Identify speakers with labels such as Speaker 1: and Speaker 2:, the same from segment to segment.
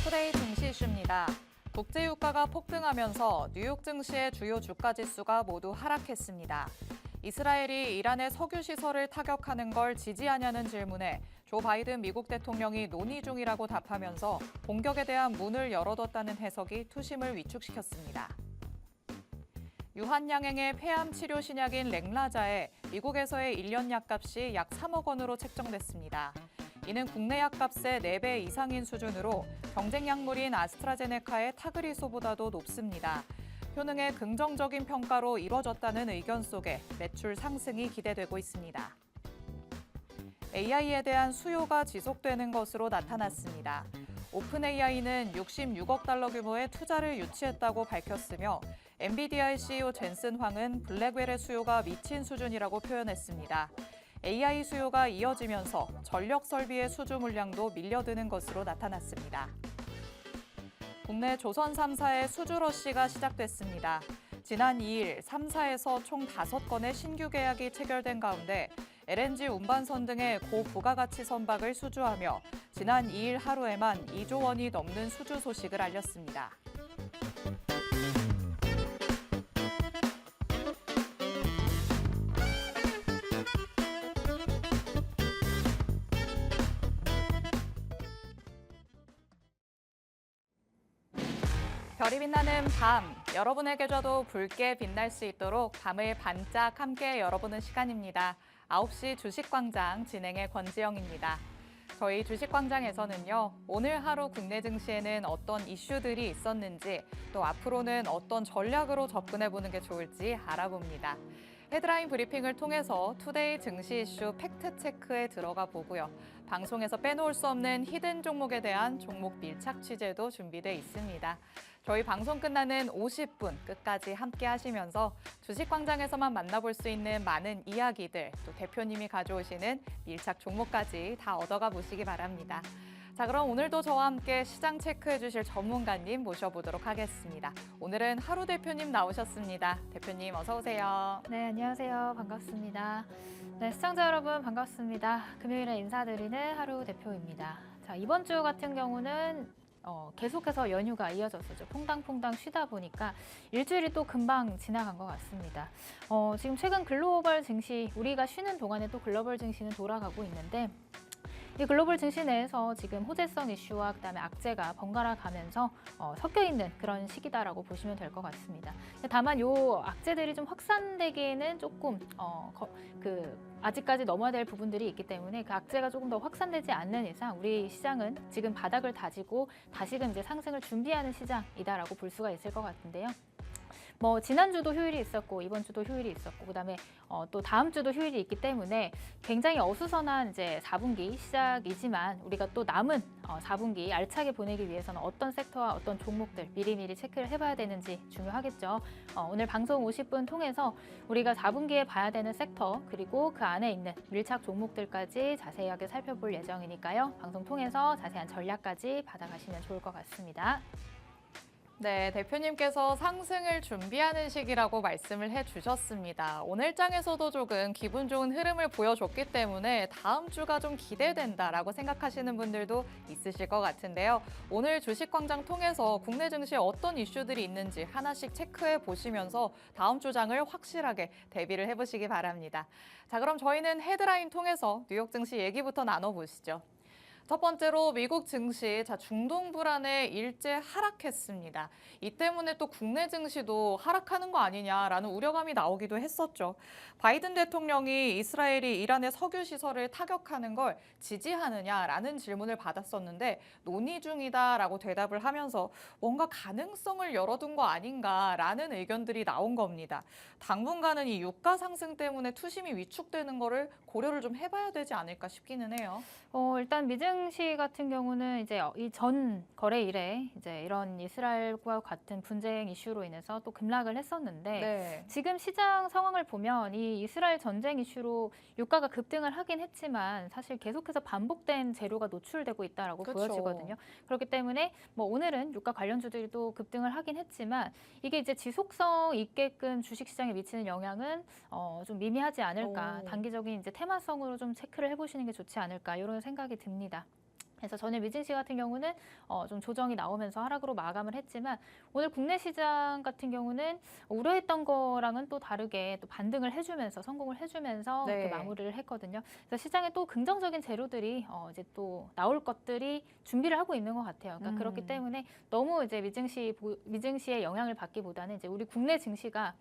Speaker 1: 투데이 증시 이슈입니다. 국제 유가가 폭등하면서 뉴욕 증시의 주요 주가 지수가 모두 하락했습니다. 이스라엘이 이란의 석유 시설을 타격하는 걸 지지하냐는 질문에 조 바이든 미국 대통령이 논의 중이라고 답하면서 공격에 대한 문을 열어뒀다는 해석이 투심을 위축시켰습니다. 유한양행의 폐암 치료 신약인 렉라자의 미국에서의 1년 약값이 약 3억 원으로 책정됐습니다. 이는 국내 약값의 4배 이상인 수준으로 경쟁 약물인 아스트라제네카의 타그리소보다도 높습니다. 효능의 긍정적인 평가로 이뤄졌다는 의견 속에 매출 상승이 기대되고 있습니다. AI에 대한 수요가 지속되는 것으로 나타났습니다. 오픈 AI는 66억 달러 규모의 투자를 유치했다고 밝혔으며 엔비디아의 CEO 젠슨 황은 블랙웰의 수요가 미친 수준이라고 표현했습니다. AI 수요가 이어지면서 전력 설비의 수주 물량도 밀려드는 것으로 나타났습니다. 국내 조선 3사의 수주 러시가 시작됐습니다. 지난 2일 3사에서 총 5건의 신규 계약이 체결된 가운데 LNG 운반선 등의 고부가가치 선박을 수주하며 지난 2일 하루에만 2조 원이 넘는 수주 소식을 알렸습니다. 별이 빛나는 밤, 여러분의 계좌도 붉게 빛날 수 있도록 밤을 반짝 함께 열어보는 시간입니다. 9시 주식광장 진행의 권지영입니다. 저희 주식광장에서는요, 오늘 하루 국내 증시에는 어떤 이슈들이 있었는지, 또 앞으로는 어떤 전략으로 접근해보는 게 좋을지 알아봅니다. 헤드라인 브리핑을 통해서 투데이 증시 이슈 팩트체크에 들어가 보고요. 방송에서 빼놓을 수 없는 히든 종목에 대한 종목 밀착 취재도 준비돼 있습니다. 저희 방송 끝나는 50분 끝까지 함께 하시면서 주식광장에서만 만나볼 수 있는 많은 이야기들, 또 대표님이 가져오시는 밀착 종목까지 다 얻어가 보시기 바랍니다. 자, 그럼 오늘도 저와 함께 시장 체크해 주실 전문가님 모셔보도록 하겠습니다. 오늘은 하루 대표님 나오셨습니다. 대표님 어서 오세요.
Speaker 2: 네, 안녕하세요. 반갑습니다. 네, 시청자 여러분 반갑습니다. 금요일에 인사드리는 하루 대표입니다. 자, 이번 주 같은 경우는 계속해서 연휴가 이어졌었죠. 퐁당퐁당 쉬다 보니까 일주일이 또 금방 지나간 것 같습니다. 지금 최근 글로벌 증시, 우리가 쉬는 동안에 또 글로벌 증시는 돌아가고 있는데 이 글로벌 증시 내에서 지금 호재성 이슈와 그다음에 악재가 번갈아 가면서 섞여 있는 그런 시기다라고 보시면 될 것 같습니다. 다만 요 악재들이 좀 확산되기에는 조금 아직까지 넘어야 될 부분들이 있기 때문에 그 악재가 조금 더 확산되지 않는 이상 우리 시장은 지금 바닥을 다지고 다시금 이제 상승을 준비하는 시장이다라고 볼 수가 있을 것 같은데요. 지난주도 휴일이 있었고 이번 주도 휴일이 있었고 그다음에 또 다음 주도 휴일이 있기 때문에 굉장히 어수선한 이제 4분기 시작이지만 우리가 또 남은 4분기 알차게 보내기 위해서는 어떤 섹터와 어떤 종목들 미리미리 체크를 해봐야 되는지 중요하겠죠. 오늘 방송 50분 통해서 우리가 4분기에 봐야 되는 섹터 그리고 그 안에 있는 밀착 종목들까지 자세하게 살펴볼 예정이니까요. 방송 통해서 자세한 전략까지 받아가시면 좋을 것 같습니다.
Speaker 1: 네, 대표님께서 상승을 준비하는 시기라고 말씀을 해주셨습니다. 오늘 장에서도 조금 기분 좋은 흐름을 보여줬기 때문에 다음 주가 좀 기대된다라고 생각하시는 분들도 있으실 것 같은데요. 오늘 주식광장 통해서 국내 증시에 어떤 이슈들이 있는지 하나씩 체크해 보시면서 다음 주 장을 확실하게 대비를 해보시기 바랍니다. 자, 그럼 저희는 헤드라인 통해서 뉴욕 증시 얘기부터 나눠보시죠. 첫 번째로 미국 증시, 중동 불안에 일제 하락했습니다. 이 때문에 또 국내 증시도 하락하는 거 아니냐라는 우려감이 나오기도 했었죠. 바이든 대통령이 이스라엘이 이란의 석유 시설을 타격하는 걸 지지하느냐라는 질문을 받았었는데 논의 중이다라고 대답을 하면서 뭔가 가능성을 열어둔 거 아닌가라는 의견들이 나온 겁니다. 당분간은 이 유가 상승 때문에 투심이 위축되는 거를 고려를 좀 해봐야 되지 않을까 싶기는 해요.
Speaker 2: 일단 미증시 같은 경우는 이제 이 전 거래일에 이제 이런 이스라엘과 같은 분쟁 이슈로 인해서 또 급락을 했었는데
Speaker 1: 네.
Speaker 2: 지금 시장 상황을 보면 이 이스라엘 전쟁 이슈로 유가가 급등을 하긴 했지만 사실 계속해서 반복된 재료가 노출되고 있다라고
Speaker 1: 그쵸.
Speaker 2: 보여지거든요. 그렇기 때문에 오늘은 유가 관련주들이 또 급등을 하긴 했지만 이게 이제 지속성 있게끔 주식시장에 미치는 영향은 좀 미미하지 않을까.
Speaker 1: 오.
Speaker 2: 단기적인 이제 테마성으로 좀 체크를 해보시는 게 좋지 않을까 이런 생각이 듭니다. 그래서 전일 미증시 같은 경우는 좀 조정이 나오면서 하락으로 마감을 했지만 오늘 국내 시장 같은 경우는 우려했던 거랑은 또 다르게 또 반등을 해주면서 성공을 해주면서
Speaker 1: 네.
Speaker 2: 이렇게 마무리를 했거든요. 그래서 시장에 또 긍정적인 재료들이 이제 또 나올 것들이 준비를 하고 있는 것 같아요. 그러니까 그렇기 때문에 너무 이제 미증시의 영향을 받기보다는 이제 우리 국내 증시가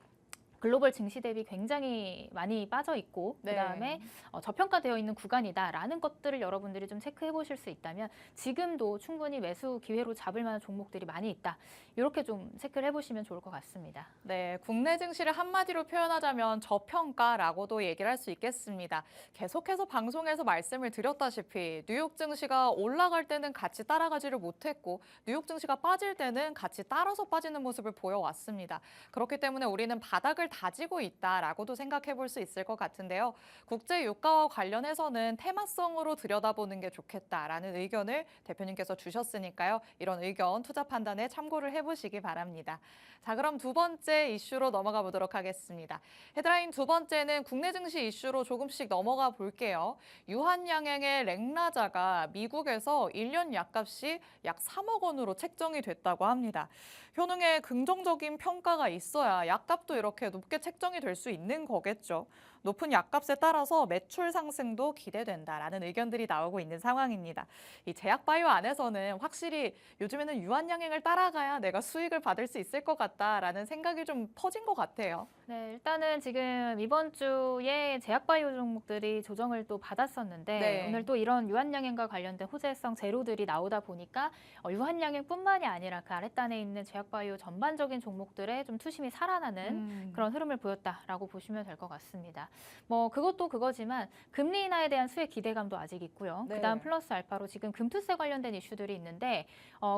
Speaker 2: 글로벌 증시 대비 굉장히 많이 빠져 있고
Speaker 1: 네.
Speaker 2: 그다음에 저평가되어 있는 구간이다라는 것들을 여러분들이 좀 체크해 보실 수 있다면 지금도 충분히 매수 기회로 잡을 만한 종목들이 많이 있다. 이렇게 좀 체크를 해보시면 좋을 것 같습니다.
Speaker 1: 네, 국내 증시를 한마디로 표현하자면 저평가라고도 얘기를 할 수 있겠습니다. 계속해서 방송에서 말씀을 드렸다시피 뉴욕 증시가 올라갈 때는 같이 따라가지를 못했고 뉴욕 증시가 빠질 때는 같이 따라서 빠지는 모습을 보여왔습니다. 그렇기 때문에 우리는 바닥을 다지고 있다라고도 생각해 볼 수 있을 것 같은데요. 국제 유가와 관련해서는 테마성으로 들여다보는 게 좋겠다라는 의견을 대표님께서 주셨으니까요. 이런 의견 투자 판단에 참고를 해보시기 바랍니다. 자, 그럼 두 번째 이슈로 넘어가 보도록 하겠습니다. 헤드라인 두 번째는 국내 증시 이슈로 조금씩 넘어가 볼게요. 유한양행의 랭라자가 미국에서 1년 약값이 약 3억 원으로 책정이 됐다고 합니다. 효능에 긍정적인 평가가 있어야 약값도 이렇게 높게 책정이 될 수 있는 거겠죠. 높은 약값에 따라서 매출 상승도 기대된다라는 의견들이 나오고 있는 상황입니다. 이 제약바이오 안에서는 확실히 요즘에는 유한양행을 따라가야 내가 수익을 받을 수 있을 것 같다라는 생각이 좀 퍼진 것 같아요.
Speaker 2: 네, 일단은 지금 이번 주에 제약바이오 종목들이 조정을 또 받았었는데
Speaker 1: 네.
Speaker 2: 오늘 또 이런 유한양행과 관련된 호재성 재료들이 나오다 보니까 유한양행뿐만이 아니라 그 아랫단에 있는 제약바이오 전반적인 종목들의 좀 투심이 살아나는 그런 흐름을 보였다라고 보시면 될 것 같습니다. 뭐 그것도 그거지만 금리 인하에 대한 수혜 기대감도 아직 있고요.
Speaker 1: 네.
Speaker 2: 그다음 플러스 알파로 지금 금투세 관련된 이슈들이 있는데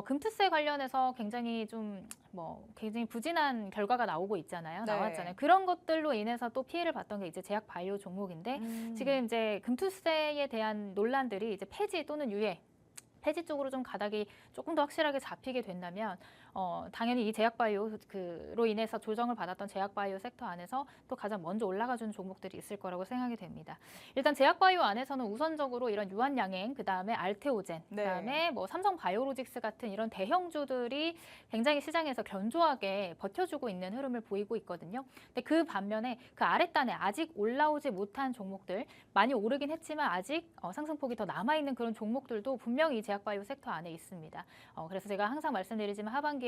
Speaker 2: 금투세 관련해서 굉장히 좀 굉장히 부진한 결과가 나오고 있잖아요.
Speaker 1: 네.
Speaker 2: 나왔잖아요. 그런 것들로 인해서 또 피해를 봤던 게 이제 제약 바이오 종목인데 지금 이제 금투세에 대한 논란들이 이제 폐지 또는 유예 폐지 쪽으로 좀 가닥이 조금 더 확실하게 잡히게 된다면 당연히 이 제약바이오로 인해서 조정을 받았던 제약바이오 섹터 안에서 또 가장 먼저 올라가주는 종목들이 있을 거라고 생각이 됩니다. 일단 제약바이오 안에서는 우선적으로 이런 유한양행, 그다음에 알테오젠,
Speaker 1: 네.
Speaker 2: 그다음에 뭐 삼성바이오로직스 같은 이런 대형주들이 굉장히 시장에서 견조하게 버텨주고 있는 흐름을 보이고 있거든요. 근데 그 반면에 그 아랫단에 아직 올라오지 못한 종목들 많이 오르긴 했지만 아직 상승폭이 더 남아있는 그런 종목들도 분명히 이 제약바이오 섹터 안에 있습니다. 그래서 제가 항상 말씀드리지만 하반기에는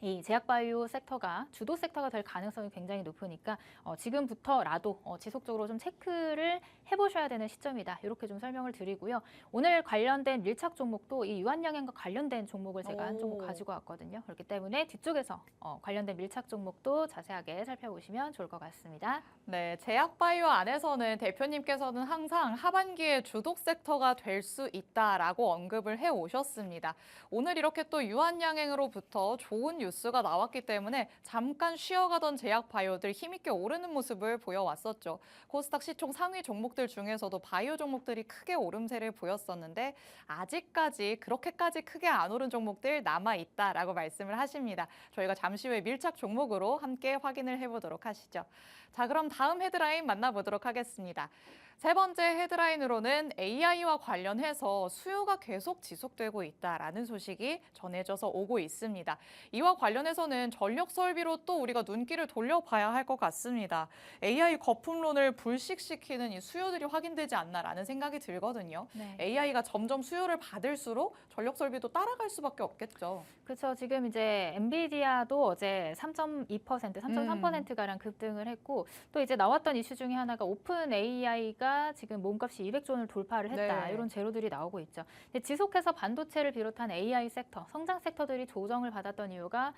Speaker 2: 이 제약바이오 섹터가 주도 섹터가 될 가능성이 굉장히 높으니까 지금부터라도 지속적으로 좀 체크를 해보셔야 되는 시점이다. 이렇게 좀 설명을 드리고요. 오늘 관련된 밀착 종목도 이 유한양행과 관련된 종목을 제가 한 종목 가지고 왔거든요. 그렇기 때문에 뒤쪽에서 관련된 밀착 종목도 자세하게 살펴보시면 좋을 것 같습니다.
Speaker 1: 네, 제약바이오 안에서는 대표님께서는 항상 하반기에 주독 섹터가 될 수 있다라고 언급을 해 오셨습니다. 오늘 이렇게 또 유한양행으로부터 좋은 뉴스가 나왔기 때문에 잠깐 쉬어가던 제약바이오들 힘있게 오르는 모습을 보여왔었죠. 코스닥 시총 상위 종목들 중에서도 바이오 종목들이 크게 오름세를 보였었는데 아직까지 그렇게까지 크게 안 오른 종목들 남아있다라고 말씀을 하십니다. 저희가 잠시 후에 밀착 종목으로 함께 확인을 해보도록 하시죠. 자, 그럼 다음 헤드라인 만나보도록 하겠습니다. 세 번째 헤드라인으로는 AI와 관련해서 수요가 계속 지속되고 있다라는 소식이 전해져서 오고 있습니다. 이와 관련해서는 전력 설비로 또 우리가 눈길을 돌려봐야 할 것 같습니다. AI 거품론을 불식시키는 이 수요들이 확인되지 않나라는 생각이 들거든요.
Speaker 2: 네.
Speaker 1: AI가 점점 수요를 받을수록 전력 설비도 따라갈 수밖에 없겠죠.
Speaker 2: 그렇죠. 지금 이제 엔비디아도 어제 3.2%, 3.3%가량 급등을 했고 또 이제 나왔던 이슈 중에 하나가 오픈 AI가 지금 몸값이 200조 원을 돌파를 했다.
Speaker 1: 네.
Speaker 2: 이런 재료들이 나오고 있죠. 근데 지속해서 반도체를 비롯한 AI 섹터, 성장 섹터들이 조정을 받았던 이유가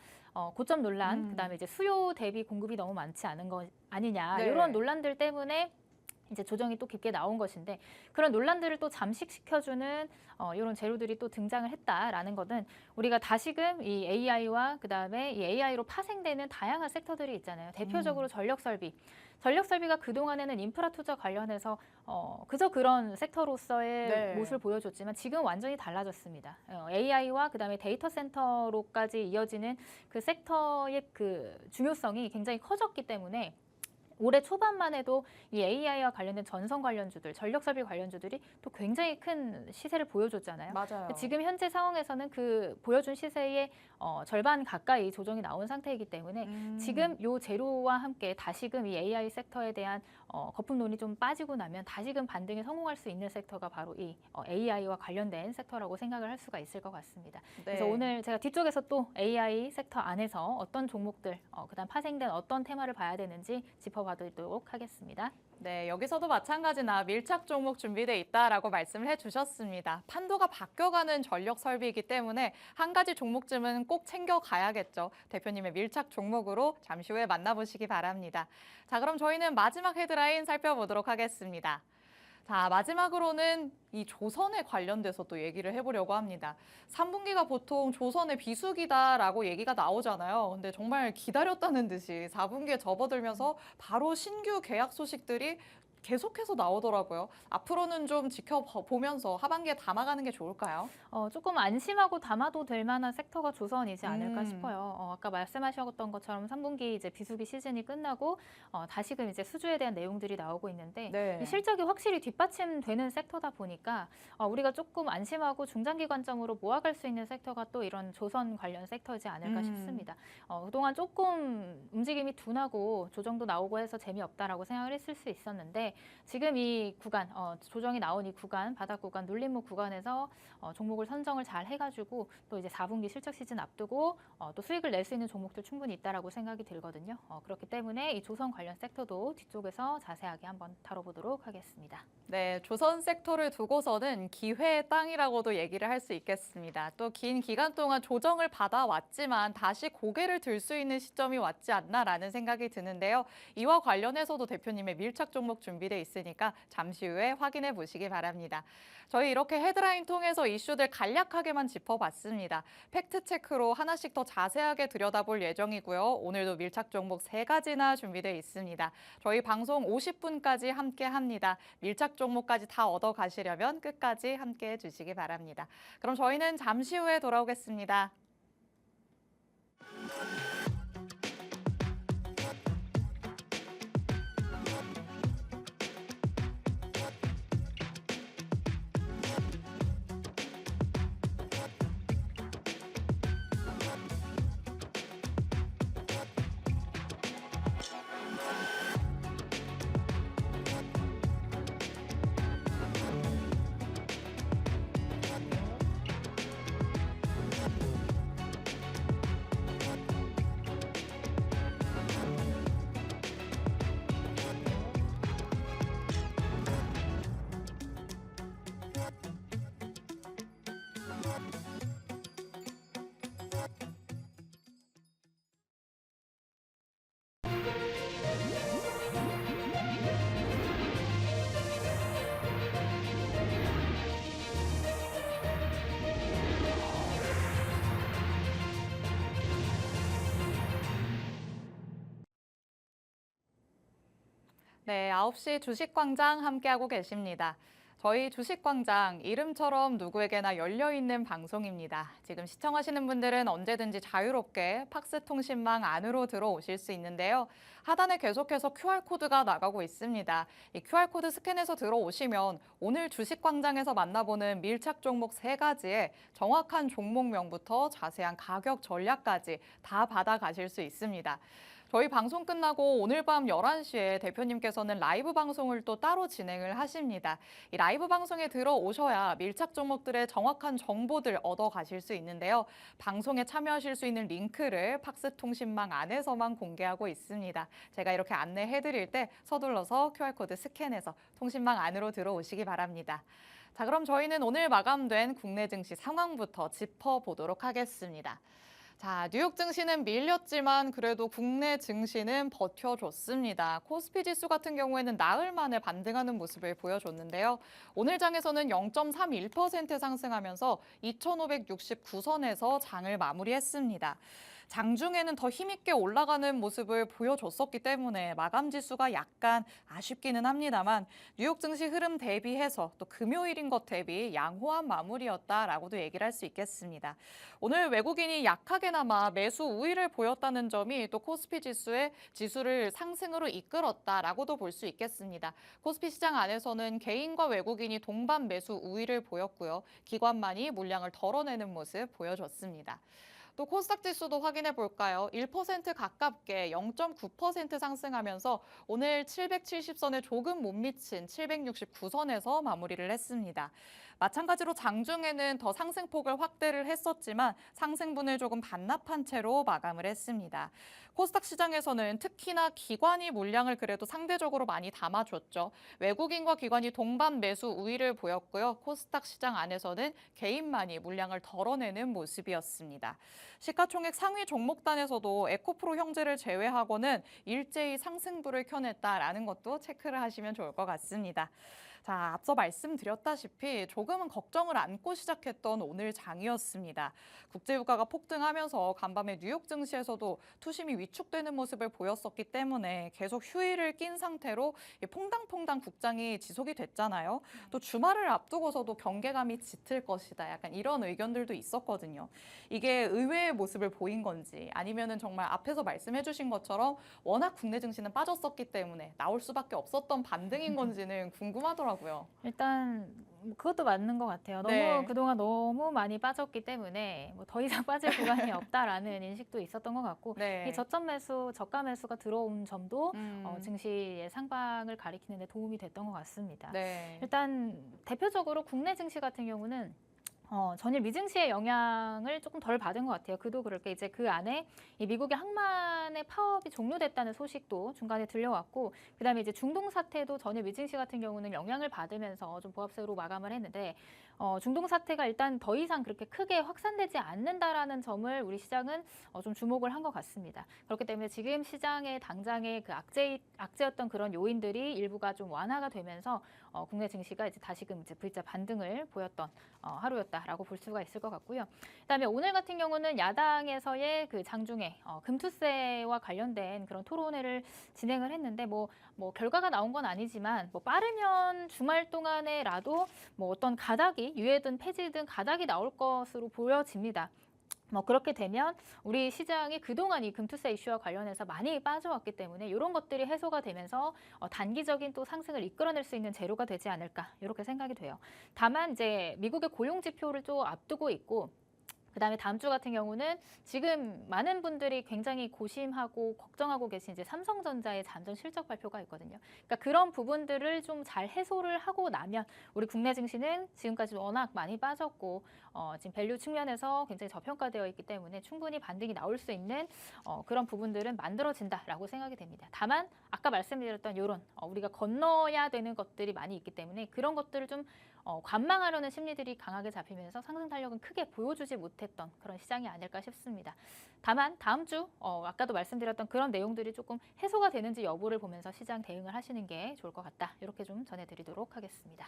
Speaker 2: 고점 논란, 그다음에 이제 수요 대비 공급이 너무 많지 않은 거 아니냐.
Speaker 1: 네.
Speaker 2: 이런 논란들 때문에 이제 조정이 또 깊게 나온 것인데 그런 논란들을 또 잠식시켜주는 이런 재료들이 또 등장을 했다라는 것은 우리가 다시금 이 AI와 그다음에 이 AI로 파생되는 다양한 섹터들이 있잖아요. 대표적으로 전력 설비가 그동안에는 인프라 투자 관련해서 그저 그런 섹터로서의
Speaker 1: 네.
Speaker 2: 모습을 보여줬지만 지금 완전히 달라졌습니다. AI와 그다음에 데이터 센터로까지 이어지는 그 섹터의 그 중요성이 굉장히 커졌기 때문에 올해 초반만 해도 이 AI와 관련된 전선 관련주들, 전력 설비 관련주들이 또 굉장히 큰 시세를 보여줬잖아요.
Speaker 1: 맞아요.
Speaker 2: 지금 현재 상황에서는 그 보여준 시세의 절반 가까이 조정이 나온 상태이기 때문에 지금 요 재료와 함께 다시금 이 AI 섹터에 대한 거품론이 좀 빠지고 나면 다시금 반등에 성공할 수 있는 섹터가 바로 이 AI와 관련된 섹터라고 생각을 할 수가 있을 것 같습니다. 그래서 오늘 제가 뒤쪽에서 또 AI 섹터 안에서 어떤 종목들, 그다음 파생된 어떤 테마를 봐야 되는지 짚어봐드리도록 하겠습니다.
Speaker 1: 네, 여기서도 마찬가지나 밀착 종목 준비돼 있다라고 말씀을 해주셨습니다. 판도가 바뀌어가는 전력 설비이기 때문에 한 가지 종목쯤은 꼭 챙겨가야겠죠. 대표님의 밀착 종목으로 잠시 후에 만나보시기 바랍니다. 자, 그럼 저희는 마지막 헤드라인 살펴보도록 하겠습니다. 자, 마지막으로는 이 조선에 관련돼서 또 얘기를 해보려고 합니다. 3분기가 보통 조선의 비수기다라고 얘기가 나오잖아요. 근데 정말 기다렸다는 듯이 4분기에 접어들면서 바로 신규 계약 소식들이 계속해서 나오더라고요. 앞으로는 좀 지켜보면서 하반기에 담아가는 게 좋을까요?
Speaker 2: 조금 안심하고 담아도 될 만한 섹터가 조선이지 않을까 싶어요. 아까 말씀하셨던 것처럼 3분기 이제 비수기 시즌이 끝나고 다시금 이제 수주에 대한 내용들이 나오고 있는데
Speaker 1: 네.
Speaker 2: 이 실적이 확실히 뒷받침되는 섹터다 보니까 우리가 조금 안심하고 중장기 관점으로 모아갈 수 있는 섹터가 또 이런 조선 관련 섹터이지 않을까 싶습니다. 그동안 조금 움직임이 둔하고 조정도 나오고 해서 재미없다라고 생각을 했을 수 있었는데 지금 이 구간, 조정이 나온 이 구간, 바닥 구간, 눌림목 구간에서 종목을 선정을 잘 해가지고 또 이제 4분기 실적 시즌 앞두고 또 수익을 낼 수 있는 종목들 충분히 있다라고 생각이 들거든요. 그렇기 때문에 이 조선 관련 섹터도 뒤쪽에서 자세하게 한번 다뤄보도록 하겠습니다.
Speaker 1: 네, 조선 섹터를 두고서는 기회의 땅이라고도 얘기를 할 수 있겠습니다. 또 긴 기간 동안 조정을 받아왔지만 다시 고개를 들 수 있는 시점이 왔지 않나라는 생각이 드는데요. 이와 관련해서도 대표님의 밀착 종목 준비돼 있으니까 잠시 후에 확인해 보시기 바랍니다. 저희 이렇게 헤드라인 통해서 이슈들 간략하게만 짚어봤습니다. 팩트체크로 하나씩 더 자세하게 들여다볼 예정이고요. 오늘도 밀착 종목 3가지나 준비돼 있습니다. 저희 방송 50분까지 함께합니다. 밀착 종목까지 다 얻어가시려면 끝까지 함께해 주시기 바랍니다. 그럼 저희는 잠시 후에 돌아오겠습니다. 네, 9시 주식광장 함께하고 계십니다. 저희 주식광장 이름처럼 누구에게나 열려있는 방송입니다. 지금 시청하시는 분들은 언제든지 자유롭게 팍스 통신망 안으로 들어오실 수 있는데요. 하단에 계속해서 QR코드가 나가고 있습니다. 이 QR코드 스캔해서 들어오시면 오늘 주식광장에서 만나보는 밀착 종목 3가지에 정확한 종목명부터 자세한 가격 전략까지 다 받아가실 수 있습니다. 저희 방송 끝나고 오늘 밤 11시에 대표님께서는 라이브 방송을 또 따로 진행을 하십니다. 이 라이브 방송에 들어오셔야 밀착 종목들의 정확한 정보들 얻어가실 수 있는데요. 방송에 참여하실 수 있는 링크를 팍스 통신망 안에서만 공개하고 있습니다. 제가 이렇게 안내해드릴 때 서둘러서 QR코드 스캔해서 통신망 안으로 들어오시기 바랍니다. 자, 그럼 저희는 오늘 마감된 국내 증시 상황부터 짚어보도록 하겠습니다. 자, 뉴욕 증시는 밀렸지만 그래도 국내 증시는 버텨줬습니다. 코스피 지수 같은 경우에는 나흘 만에 반등하는 모습을 보여줬는데요. 오늘 장에서는 0.31% 상승하면서 2,569선에서 장을 마무리했습니다. 장중에는 더 힘있게 올라가는 모습을 보여줬었기 때문에 마감 지수가 약간 아쉽기는 합니다만 뉴욕 증시 흐름 대비해서 또 금요일인 것 대비 양호한 마무리였다라고도 얘기를 할 수 있겠습니다. 오늘 외국인이 약하게나마 매수 우위를 보였다는 점이 또 코스피 지수를 상승으로 이끌었다라고도 볼 수 있겠습니다. 코스피 시장 안에서는 개인과 외국인이 동반 매수 우위를 보였고요. 기관만이 물량을 덜어내는 모습 보여줬습니다. 또 코스닥 지수도 확인해 볼까요? 1% 가깝게 0.9% 상승하면서 오늘 770선에 조금 못 미친 769선에서 마무리를 했습니다. 마찬가지로 장중에는 더 상승폭을 확대를 했었지만 상승분을 조금 반납한 채로 마감을 했습니다. 코스닥 시장에서는 특히나 기관이 물량을 그래도 상대적으로 많이 담아줬죠. 외국인과 기관이 동반 매수 우위를 보였고요. 코스닥 시장 안에서는 개인만이 물량을 덜어내는 모습이었습니다. 시가총액 상위 종목단에서도 에코프로 형제를 제외하고는 일제히 상승부를 켜냈다라는 것도 체크를 하시면 좋을 것 같습니다. 자, 앞서 말씀드렸다시피 조금은 걱정을 안고 시작했던 오늘 장이었습니다. 국제유가가 폭등하면서 간밤에 뉴욕 증시에서도 투심이 위축되는 모습을 보였었기 때문에 계속 휴일을 낀 상태로 퐁당퐁당 국장이 지속이 됐잖아요. 또 주말을 앞두고서도 경계감이 짙을 것이다. 약간 이런 의견들도 있었거든요. 이게 의외의 모습을 보인 건지 아니면은 정말 앞에서 말씀해 주신 것처럼 워낙 국내 증시는 빠졌었기 때문에 나올 수밖에 없었던 반등인 건지는 궁금하더라고요.
Speaker 2: 일단 그것도 맞는 것 같아요.
Speaker 1: 네.
Speaker 2: 그동안 너무 많이 빠졌기 때문에 뭐 더 이상 빠질 구간이 없다라는 인식도 있었던 것 같고 이
Speaker 1: 네.
Speaker 2: 저점 매수, 저가 매수가 들어온 점도
Speaker 1: 음,
Speaker 2: 증시의 상방을 가리키는 데 도움이 됐던 것 같습니다.
Speaker 1: 네.
Speaker 2: 일단 대표적으로 국내 증시 같은 경우는 전일 미증시의 영향을 조금 덜 받은 것 같아요. 그도 그럴 게 이제 그 안에 이 미국의 항만의 파업이 종료됐다는 소식도 중간에 들려왔고, 그다음에 이제 중동 사태도 전일 미증시 같은 경우는 영향을 받으면서 좀 보합세로 마감을 했는데, 중동 사태가 일단 더 이상 그렇게 크게 확산되지 않는다라는 점을 우리 시장은 좀 주목을 한 것 같습니다. 그렇기 때문에 지금 시장의 당장의 그 악재였던 그런 요인들이 일부가 좀 완화가 되면서 국내 증시가 이제 다시금 이제 V자 반등을 보였던 하루였다라고 볼 수가 있을 것 같고요. 그다음에 오늘 같은 경우는 야당에서의 그 장중에 금투세와 관련된 그런 토론회를 진행을 했는데 뭐 결과가 나온 건 아니지만 뭐 빠르면 주말 동안에라도 뭐 어떤 가닥이 유예든 폐지든 가닥이 나올 것으로 보여집니다. 그렇게 되면 우리 시장이 그동안 이 금투세 이슈와 관련해서 많이 빠져왔기 때문에 이런 것들이 해소가 되면서 단기적인 또 상승을 이끌어낼 수 있는 재료가 되지 않을까 이렇게 생각이 돼요. 다만 이제 미국의 고용 지표를 좀 앞두고 있고, 그다음에 다음 주 같은 경우는 지금 많은 분들이 굉장히 고심하고 걱정하고 계신 이제 삼성전자의 잠정 실적 발표가 있거든요. 그러니까 그런 부분들을 좀 잘 해소를 하고 나면 우리 국내 증시는 지금까지 워낙 많이 빠졌고 지금 밸류 측면에서 굉장히 저평가되어 있기 때문에 충분히 반등이 나올 수 있는 그런 부분들은 만들어진다라고 생각이 됩니다. 다만 아까 말씀드렸던 이런 우리가 건너야 되는 것들이 많이 있기 때문에 그런 것들을 좀 관망하려는 심리들이 강하게 잡히면서 상승 탄력은 크게 보여주지 못했던 그런 시장이 아닐까 싶습니다. 다만 다음 주 아까도 말씀드렸던 그런 내용들이 조금 해소가 되는지 여부를 보면서 시장 대응을 하시는 게 좋을 것 같다. 이렇게 좀 전해드리도록 하겠습니다.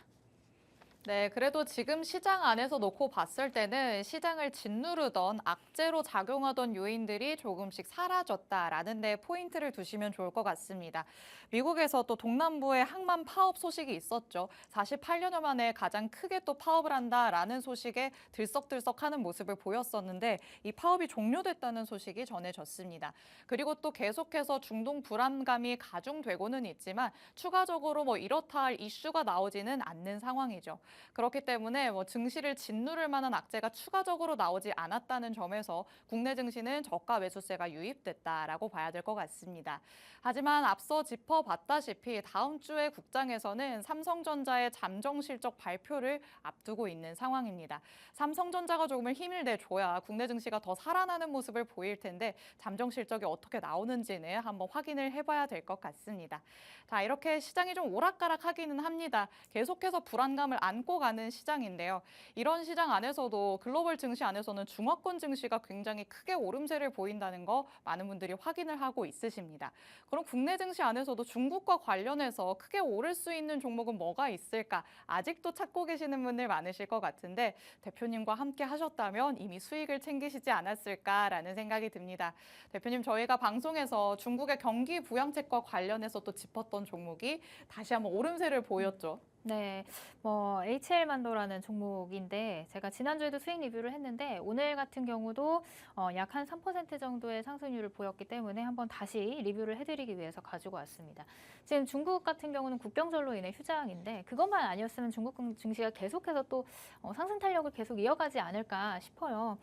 Speaker 1: 네, 그래도 지금 시장 안에서 놓고 봤을 때는 시장을 짓누르던 악재로 작용하던 요인들이 조금씩 사라졌다라는 데 포인트를 두시면 좋을 것 같습니다. 미국에서 또 동남부에 항만 파업 소식이 있었죠. 48년여 만에 가장 크게 또 파업을 한다라는 소식에 들썩들썩하는 모습을 보였었는데 이 파업이 종료됐다는 소식이 전해졌습니다. 그리고 또 계속해서 중동 불안감이 가중되고는 있지만 추가적으로 뭐 이렇다 할 이슈가 나오지는 않는 상황이죠. 그렇기 때문에 증시를 짓누를 만한 악재가 추가적으로 나오지 않았다는 점에서 국내 증시는 저가 매수세가 유입됐다라고 봐야 될 것 같습니다. 하지만 앞서 짚어봤다시피 다음 주에 국장에서는 삼성전자의 잠정 실적 발표를 앞두고 있는 상황입니다. 삼성전자가 조금을 힘을 내줘야 국내 증시가 더 살아나는 모습을 보일 텐데 잠정 실적이 어떻게 나오는지는 한번 확인을 해봐야 될 것 같습니다. 자, 이렇게 시장이 좀 오락가락하기는 합니다. 계속해서 불안감을 안고 안고 가는 시장인데요. 이런 시장 안에서도 글로벌 증시 안에서는 중화권 증시가 굉장히 크게 오름세를 보인다는 거 많은 분들이 확인을 하고 있으십니다. 그럼 국내 증시 안에서도 중국과 관련해서 크게 오를 수 있는 종목은 뭐가 있을까? 아직도 찾고 계시는 분들 많으실 것 같은데 대표님과 함께 하셨다면 이미 수익을 챙기시지 않았을까라는 생각이 듭니다. 대표님, 저희가 방송에서 중국의 경기 부양책과 관련해서 또 짚었던 종목이 다시 한번 오름세를 보였죠.
Speaker 2: 네, HL만도라는 종목인데 제가 지난주에도 수익 리뷰를 했는데 오늘 같은 경우도 약 한 3% 정도의 상승률을 보였기 때문에 한번 다시 리뷰를 해드리기 위해서 가지고 왔습니다. 지금 중국 같은 경우는 국경절로 인해 휴장인데 그것만 아니었으면 중국 증시가 계속해서 또 상승 탄력을 계속 이어가지 않을까 싶어요.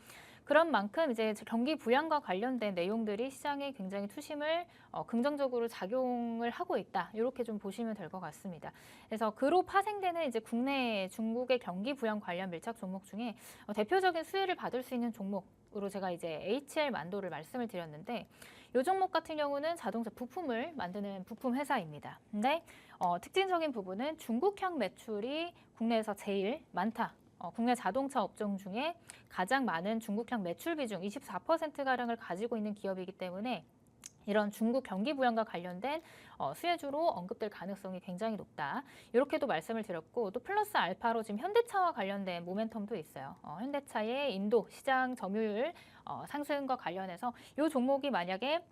Speaker 2: 그런 만큼 이제 경기 부양과 관련된 내용들이 시장에 굉장히 투심을 긍정적으로 작용을 하고 있다. 이렇게 좀 보시면 될 것 같습니다. 그래서 그로 파생되는 이제 국내 중국의 경기 부양 관련 밀착 종목 중에 대표적인 수혜를 받을 수 있는 종목으로 제가 이제 HL만도를 말씀을 드렸는데 이 종목 같은 경우는 자동차 부품을 만드는 부품 회사입니다. 근데 특징적인 부분은 중국향 매출이 국내에서 제일 많다. 국내 자동차 업종 중에 가장 많은 중국향 매출 비중 24%가량을 가지고 있는 기업이기 때문에 이런 중국 경기 부양과 관련된 수혜주로 언급될 가능성이 굉장히 높다. 이렇게도 말씀을 드렸고 또 플러스 알파로 지금 현대차와 관련된 모멘텀도 있어요. 현대차의 인도 시장 점유율 상승과 관련해서 이 종목이 만약에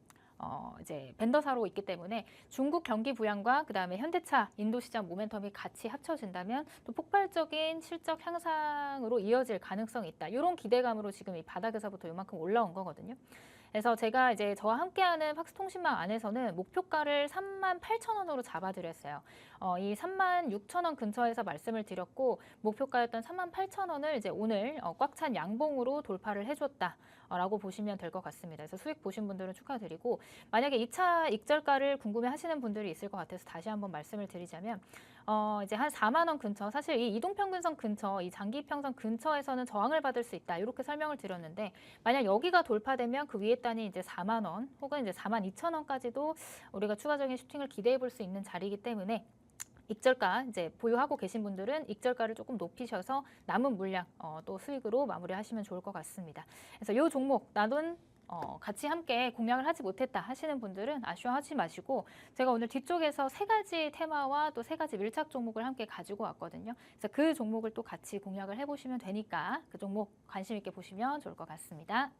Speaker 2: 이제 벤더사로 있기 때문에 중국 경기 부양과 그다음에 현대차 인도 시장 모멘텀이 같이 합쳐진다면 또 폭발적인 실적 향상으로 이어질 가능성이 있다. 이런 기대감으로 지금 이 바닥에서부터 이만큼 올라온 거거든요. 그래서 제가 이제 저와 함께하는 팍스통신망 안에서는 목표가를 38,000원으로 잡아드렸어요. 이 36,000원 근처에서 말씀을 드렸고 목표가였던 38,000원을 이제 오늘 꽉 찬 양봉으로 돌파를 해줬다라고 보시면 될 것 같습니다. 그래서 수익 보신 분들은 축하드리고 만약에 2차 익절가를 궁금해하시는 분들이 있을 것 같아서 다시 한번 말씀을 드리자면 이제 한 4만 원 근처, 사실 이 이동평균선 근처, 이 장기평선 근처에서는 저항을 받을 수 있다 이렇게 설명을 드렸는데 만약 여기가 돌파되면 그 위에 단이 이제 4만 원 혹은 이제 4만 2천 원까지도 우리가 추가적인 슈팅을 기대해 볼 수 있는 자리이기 때문에 익절가 이제 보유하고 계신 분들은 익절가를 조금 높이셔서 남은 물량 또 수익으로 마무리하시면 좋을 것 같습니다. 그래서 이 종목 나눈 같이 함께 공략을 하지 못했다 하시는 분들은 아쉬워하지 마시고 제가 오늘 뒤쪽에서 3가지 테마와 또 3가지 밀착 종목을 함께 가지고 왔거든요. 그래서 그 종목을 또 같이 공략을 해보시면 되니까 그 종목 관심 있게 보시면 좋을 것 같습니다.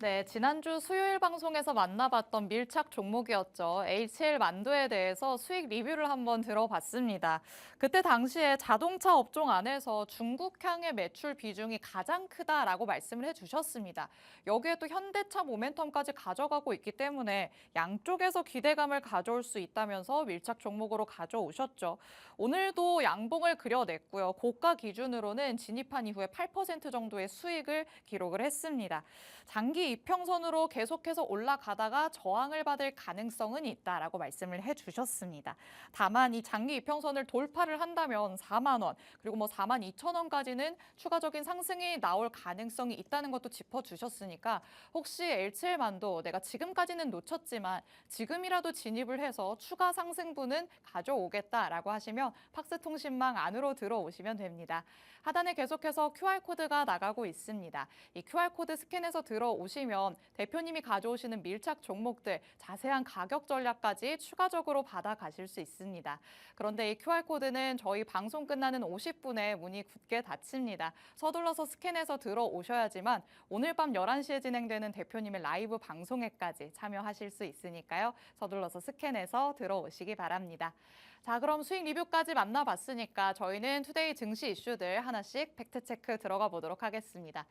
Speaker 1: 네, 지난주 수요일 방송에서 만나봤던 밀착 종목이었죠. HL만도에 대해서 수익 리뷰를 한번 들어봤습니다. 그때 당시에 자동차 업종 안에서 중국향의 매출 비중이 가장 크다라고 말씀을 해주셨습니다. 여기에 또 현대차 모멘텀까지 가져가고 있기 때문에 양쪽에서 기대감을 가져올 수 있다면서 밀착 종목으로 가져오셨죠. 오늘도 양봉을 그려냈고요. 고가 기준으로는 진입한 이후에 8% 정도의 수익을 기록을 했습니다. 장기 이평선으로 계속해서 올라가다가 저항을 받을 가능성은 있다라고 말씀을 해주셨습니다. 다만 이 장기 이평선을 돌파를 한다면 4만 원 그리고 4만 2천 원까지는 추가적인 상승이 나올 가능성이 있다는 것도 짚어주셨으니까 혹시 HL만도 내가 지금까지는 놓쳤지만 지금이라도 진입을 해서 추가 상승분은 가져오겠다라고 하시면 팍스통신망 안으로 들어오시면 됩니다. 하단에 계속해서 QR코드가 나가고 있습니다. 이 QR코드 스캔해서 들어오시면 대표님이 가져오시는 밀착 종목들 자세한 가격 전략까지 추가적으로 받아가실 수 있습니다. 그런데 이 QR코드는 저희 방송 끝나는 50분에 문이 굳게 닫힙니다. 서둘러서 스캔해서 들어오셔야지만 오늘 밤 11시에 진행되는 대표님의 라이브 방송에까지 참여하실 수 있으니까요. 서둘러서 스캔해서 들어오시기 바랍니다. 자, 그럼 수익 리뷰까지 만나봤으니까 저희는 투데이 증시 이슈들 하나씩 팩트체크 들어가 보도록 하겠습니다.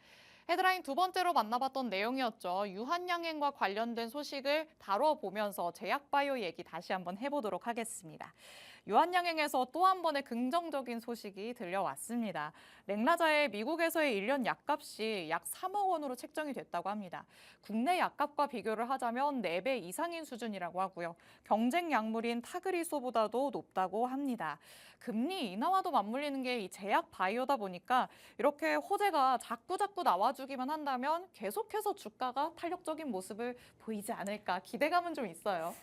Speaker 1: 헤드라인 두 번째로 만나봤던 내용이었죠. 유한양행과 관련된 소식을 다뤄보면서 제약바이오 얘기 다시 한번 해보도록 하겠습니다. 유한양행에서 또 한 번의 긍정적인 소식이 들려왔습니다. 렉라자의 미국에서의 1년 약값이 약 3억 원으로 책정이 됐다고 합니다. 국내 약값과 비교를 하자면 4배 이상인 수준이라고 하고요. 경쟁 약물인 타그리소보다도 높다고 합니다. 금리 인하와도 맞물리는 게 이 제약 바이오다 보니까 이렇게 호재가 자꾸 나와주기만 한다면 계속해서 주가가 탄력적인 모습을 보이지 않을까 기대감은 좀 있어요.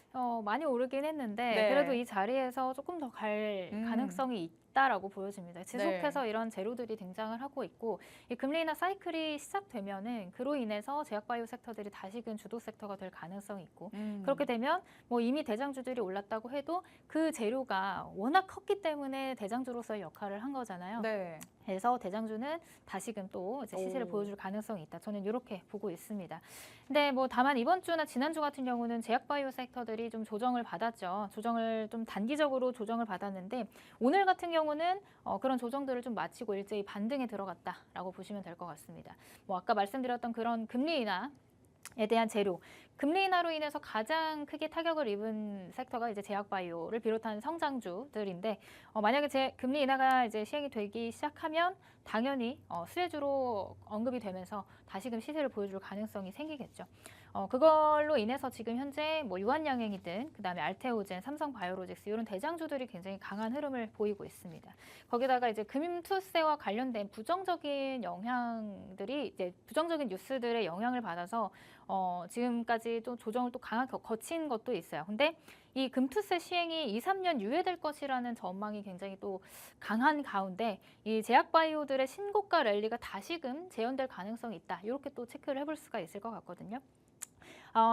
Speaker 2: 많이 오르긴 했는데
Speaker 1: 네.
Speaker 2: 그래도 이 자리에서 조금 더 갈 가능성이 있다라고 보여집니다. 지속해서 이런 재료들이 등장을 하고 있고 이 금리 인하 사이클이 시작되면은 그로 인해서 제약바이오 섹터들이 다시금 주도 섹터가 될 가능성이 있고 그렇게 되면 뭐 이미 대장주들이 올랐다고 해도 그 재료가 워낙 컸기 때문에 대장주로서의 역할을 한 거잖아요.
Speaker 1: 네.
Speaker 2: 그래서 대장주는 다시금 또 이제 시세를 보여줄 가능성이 있다. 저는 이렇게 보고 있습니다. 근데 뭐 다만 이번 주나 지난주 같은 경우는 제약바이오 섹터들이 좀 조정을 받았죠. 조정을 좀 단기적으로 조정을 받았는데 오늘 같은 경우는 그런 조정들을 좀 마치고 일제히 반등에 들어갔다라고 보시면 될 것 같습니다. 뭐 아까 말씀드렸던 그런 금리 인하에 대한 재료, 금리 인하로 인해서 가장 크게 타격을 입은 섹터가 이제 제약바이오를 비롯한 성장주들인데 만약에 금리 인하가 이제 시행이 되기 시작하면 당연히 수혜주로 언급이 되면서 다시금 시세를 보여줄 가능성이 생기겠죠. 그걸로 인해서 지금 현재 뭐 유한양행이든 그다음에 알테오젠, 삼성바이오로직스 이런 대장주들이 굉장히 강한 흐름을 보이고 있습니다. 거기다가 이제 금융투자와 관련된 부정적인 영향들이 이제 부정적인 뉴스들의 영향을 받아서 지금까지 또 조정을 또 강하게 거친 것도 있어요. 근데 이 금투세 시행이 2, 3년 유예될 것이라는 전망이 굉장히 또 강한 가운데 이 제약바이오들의 신고가 랠리가 다시금 재현될 가능성이 있다. 이렇게 또 체크를 해볼 수가 있을 것 같거든요.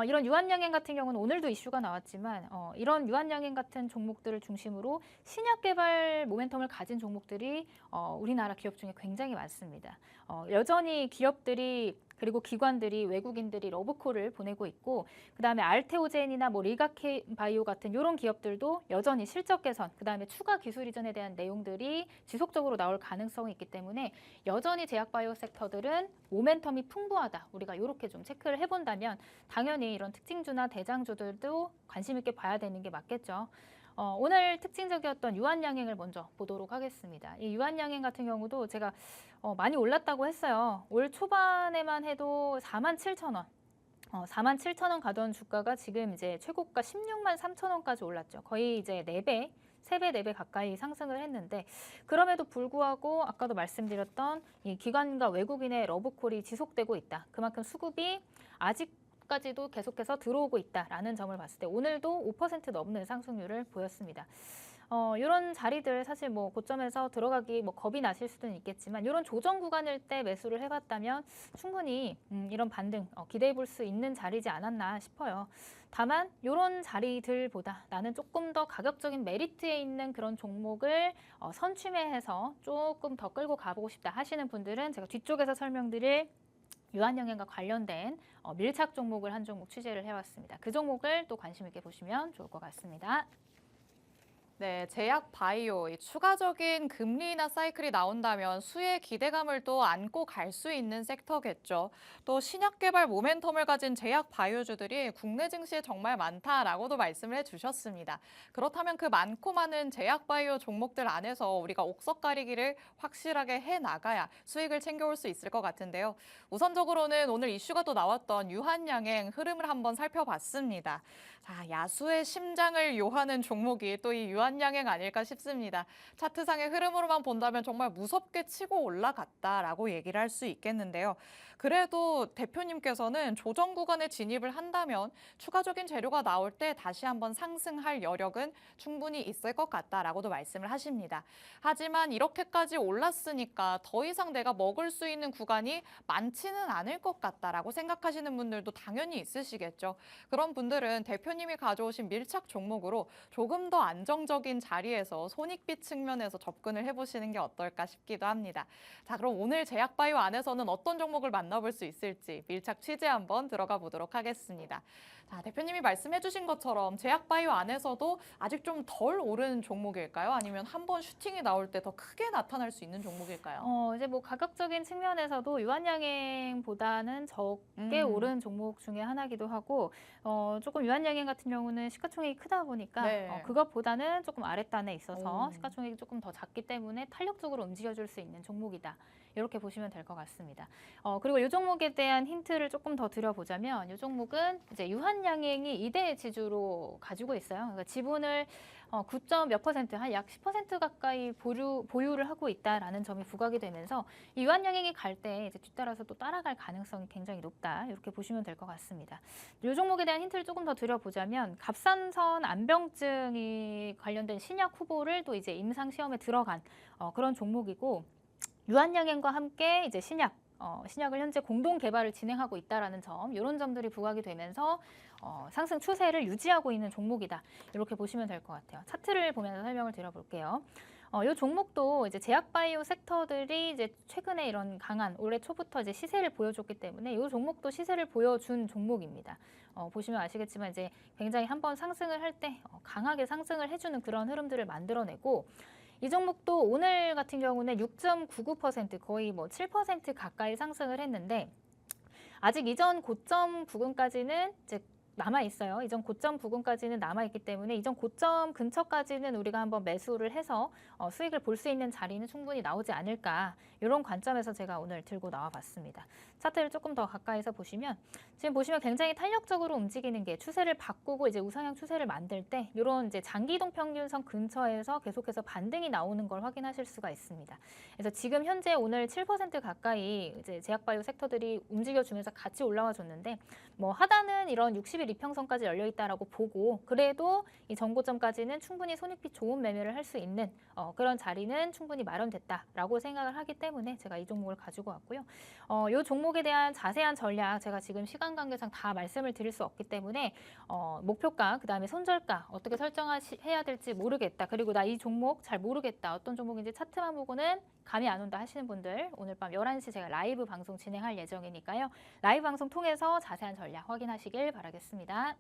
Speaker 2: 이런 유한양행 같은 경우는 오늘도 이슈가 나왔지만 이런 유한양행 같은 종목들을 중심으로 신약 개발 모멘텀을 가진 종목들이 우리나라 기업 중에 굉장히 많습니다. 여전히 기업들이 그리고 기관들이 외국인들이 러브콜을 보내고 있고 그다음에 알테오젠이나 뭐 리가케바이오 같은 이런 기업들도 여전히 실적 개선 그다음에 추가 기술 이전에 대한 내용들이 지속적으로 나올 가능성이 있기 때문에 여전히 제약바이오 섹터들은 모멘텀이 풍부하다. 우리가 이렇게 좀 체크를 해본다면 당연히 이런 특징주나 대장주들도 관심 있게 봐야 되는 게 맞겠죠. 오늘 특징적이었던 유한양행을 먼저 보도록 하겠습니다. 이 유한양행 같은 경우도 제가 많이 올랐다고 했어요. 올 초반에만 해도 47,000원. 47,000원 가던 주가가 지금 이제 최고가 16만 3천원까지 올랐죠. 거의 이제 4배, 3배, 4배 가까이 상승을 했는데 그럼에도 불구하고 아까도 말씀드렸던 이 기관과 외국인의 러브콜이 지속되고 있다. 그만큼 수급이 아직까지도 계속해서 들어오고 있다라는 점을 봤을 때 오늘도 5% 넘는 상승률을 보였습니다. 이런 자리들 사실 뭐 고점에서 들어가기 뭐 겁이 나실 수는 있겠지만 이런 조정 구간일 때 매수를 해봤다면 충분히 이런 반등 기대해 볼 수 있는 자리지 않았나 싶어요. 다만 이런 자리들보다 나는 조금 더 가격적인 메리트에 있는 그런 종목을 선취매해서 조금 더 끌고 가보고 싶다 하시는 분들은 제가 뒤쪽에서 설명드릴 유한양행과 관련된 밀착 종목을 한 종목 취재를 해왔습니다. 그 종목을 또 관심 있게 보시면 좋을 것 같습니다.
Speaker 1: 네, 제약 바이오, 이 추가적인 금리 인하 사이클이 나온다면 수혜 기대감을 또 안고 갈 수 있는 섹터겠죠. 또 신약 개발 모멘텀을 가진 제약 바이오주들이 국내 증시에 정말 많다라고도 말씀을 해주셨습니다. 그렇다면 그 많고 많은 제약 바이오 종목들 안에서 우리가 옥석 가리기를 확실하게 해나가야 수익을 챙겨올 수 있을 것 같은데요. 우선적으로는 오늘 이슈가 또 나왔던 유한양행 흐름을 한번 살펴봤습니다. 자, 야수의 심장을 요하는 종목이 또 이 유한양행 아닐까 싶습니다. 차트상의 흐름으로만 본다면 정말 무섭게 치고 올라갔다라고 얘기를 할 수 있겠는데요. 그래도 대표님께서는 조정 구간에 진입을 한다면 추가적인 재료가 나올 때 다시 한번 상승할 여력은 충분히 있을 것 같다라고도 말씀을 하십니다. 하지만 이렇게까지 올랐으니까 더 이상 내가 먹을 수 있는 구간이 많지는 않을 것 같다라고 생각하시는 분들도 당연히 있으시겠죠. 그런 분들은 대표님이 가져오신 밀착 종목으로 조금 더 안정적인 자리에서 손익비 측면에서 접근을 해보시는 게 어떨까 싶기도 합니다. 자, 그럼 오늘 제약바이오 안에서는 어떤 종목을 만나볼 수 있을지 밀착 취재 한번 들어가 보도록 하겠습니다. 자, 대표님이 말씀해주신 것처럼 제약바이오 안에서도 아직 좀 덜 오른 종목일까요? 아니면 한번 슈팅이 나올 때 더 크게 나타날 수 있는 종목일까요?
Speaker 2: 이제 뭐 가격적인 측면에서도 유한양행보다는 적게 오른 종목 중에 하나기도 하고 조금 유한양행 같은 경우는 시가총액이 크다 보니까
Speaker 1: 네.
Speaker 2: 그것보다는 조금 아랫단에 있어서 시가총액이 조금 더 작기 때문에 탄력적으로 움직여줄 수 있는 종목이다. 이렇게 보시면 될 것 같습니다. 그리고 이 종목에 대한 힌트를 조금 더 드려보자면 이 종목은 이제 유한 유한양행이 2대 지주로 가지고 있어요. 그러니까 지분을 9점 몇 퍼센트, 한 약 10% 가까이 보유를 하고 있다라는 점이 부각이 되면서 이 유한양행이 갈 때 이제 뒤따라서 또 따라갈 가능성이 굉장히 높다. 이렇게 보시면 될 것 같습니다. 이 종목에 대한 힌트를 조금 더 드려보자면 갑상선 암병증이 관련된 신약 후보를 또 이제 임상 시험에 들어간 그런 종목이고 유한양행과 함께 이제 신약을 현재 공동 개발을 진행하고 있다라는 점, 이런 점들이 부각이 되면서 상승 추세를 유지하고 있는 종목이다. 이렇게 보시면 될 것 같아요. 차트를 보면서 설명을 드려볼게요. 이 종목도 이제 제약바이오 섹터들이 이제 최근에 이런 강한 올해 초부터 이제 시세를 보여줬기 때문에 이 종목도 시세를 보여준 종목입니다. 보시면 아시겠지만 이제 굉장히 한번 상승을 할 때 강하게 상승을 해주는 그런 흐름들을 만들어내고 이 종목도 오늘 같은 경우는 6.99% 거의 뭐 7% 가까이 상승을 했는데 아직 이전 고점 부근까지는 이제 남아 있어요. 이전 고점 부근까지는 남아 있기 때문에 이전 고점 근처까지는 우리가 한번 매수를 해서 수익을 볼 수 있는 자리는 충분히 나오지 않을까, 이런 관점에서 제가 오늘 들고 나와 봤습니다. 차트를 조금 더 가까이서 보시면 지금 보시면 굉장히 탄력적으로 움직이는 게 추세를 바꾸고 이제 우상향 추세를 만들 때 이런 이제 장기이동 평균선 근처에서 계속해서 반등이 나오는 걸 확인하실 수가 있습니다. 그래서 지금 현재 오늘 7% 가까이 이제 제약바이오 섹터들이 움직여주면서 같이 올라와 줬는데 뭐 하단은 이런 60일 이평선까지 열려 있다라고 보고 그래도 이 전고점까지는 충분히 손익비 좋은 매매를 할 수 있는 그런 자리는 충분히 마련됐다라고 생각을 하기 때문에 제가 이 종목을 가지고 왔고요. 이 종목에 대한 자세한 전략 제가 지금 시간 관계상 다 말씀을 드릴 수 없기 때문에 목표가 그다음에 손절가 어떻게 설정해야 될지 모르겠다. 그리고 나 이 종목 잘 모르겠다. 어떤 종목인지 차트만 보고는 감이 안 온다 하시는 분들 오늘 밤 11시 제가 라이브 방송 진행할 예정이니까요. 라이브 방송 통해서 자세한 전략 확인하시길 바라겠습니다.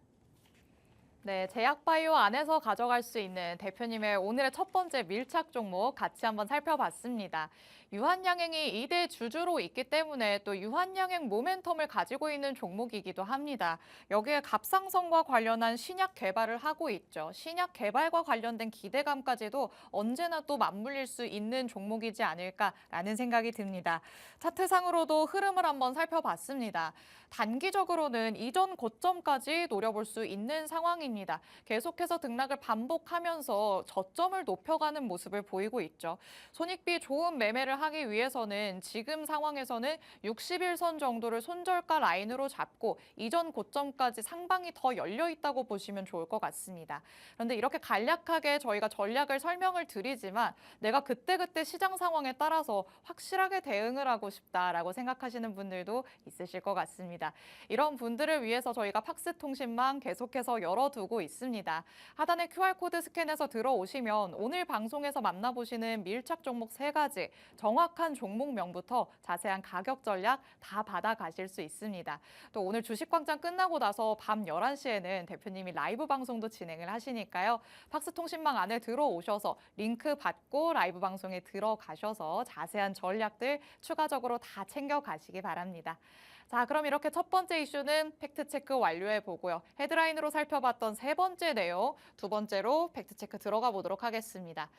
Speaker 1: 네, 제약바이오 안에서 가져갈 수 있는 대표님의 오늘의 첫 번째 밀착 종목 같이 한번 살펴봤습니다. 유한양행이 2대 주주로 있기 때문에 또 유한양행 모멘텀을 가지고 있는 종목이기도 합니다. 여기에 갑상선과 관련한 신약 개발을 하고 있죠. 신약 개발과 관련된 기대감까지도 언제나 또 맞물릴 수 있는 종목이지 않을까라는 생각이 듭니다. 차트상으로도 흐름을 한번 살펴봤습니다. 단기적으로는 이전 고점까지 노려볼 수 있는 상황입니다. 계속해서 등락을 반복하면서 저점을 높여가는 모습을 보이고 있죠. 손익비 좋은 매매를 하기 위해서는 지금 상황에서는 60일선 정도를 손절가 라인으로 잡고 이전 고점까지 상방이 더 열려 있다고 보시면 좋을 것 같습니다. 그런데 이렇게 간략하게 저희가 전략을 설명을 드리지만 내가 그때그때 시장 상황에 따라서 확실하게 대응을 하고 싶다라고 생각하시는 분들도 있으실 것 같습니다. 이런 분들을 위해서 저희가 팍스통신망 계속해서 열어두고 있습니다. 하단에 QR코드 스캔해서 들어오시면 오늘 방송에서 만나보시는 밀착 종목 3가지, 정확한 종목명부터 자세한 가격 전략 다 받아가실 수 있습니다. 또 오늘 주식광장 끝나고 나서 밤 11시에는 대표님이 라이브 방송도 진행을 하시니까요. 팍스통신망 안에 들어오셔서 링크 받고 라이브 방송에 들어가셔서 자세한 전략들 추가적으로 다 챙겨가시기 바랍니다. 자, 그럼 이렇게 첫 번째 이슈는 팩트체크 완료해 보고요. 헤드라인으로 살펴봤던 세 번째 내용, 두 번째로 팩트체크 들어가 보도록 하겠습니다.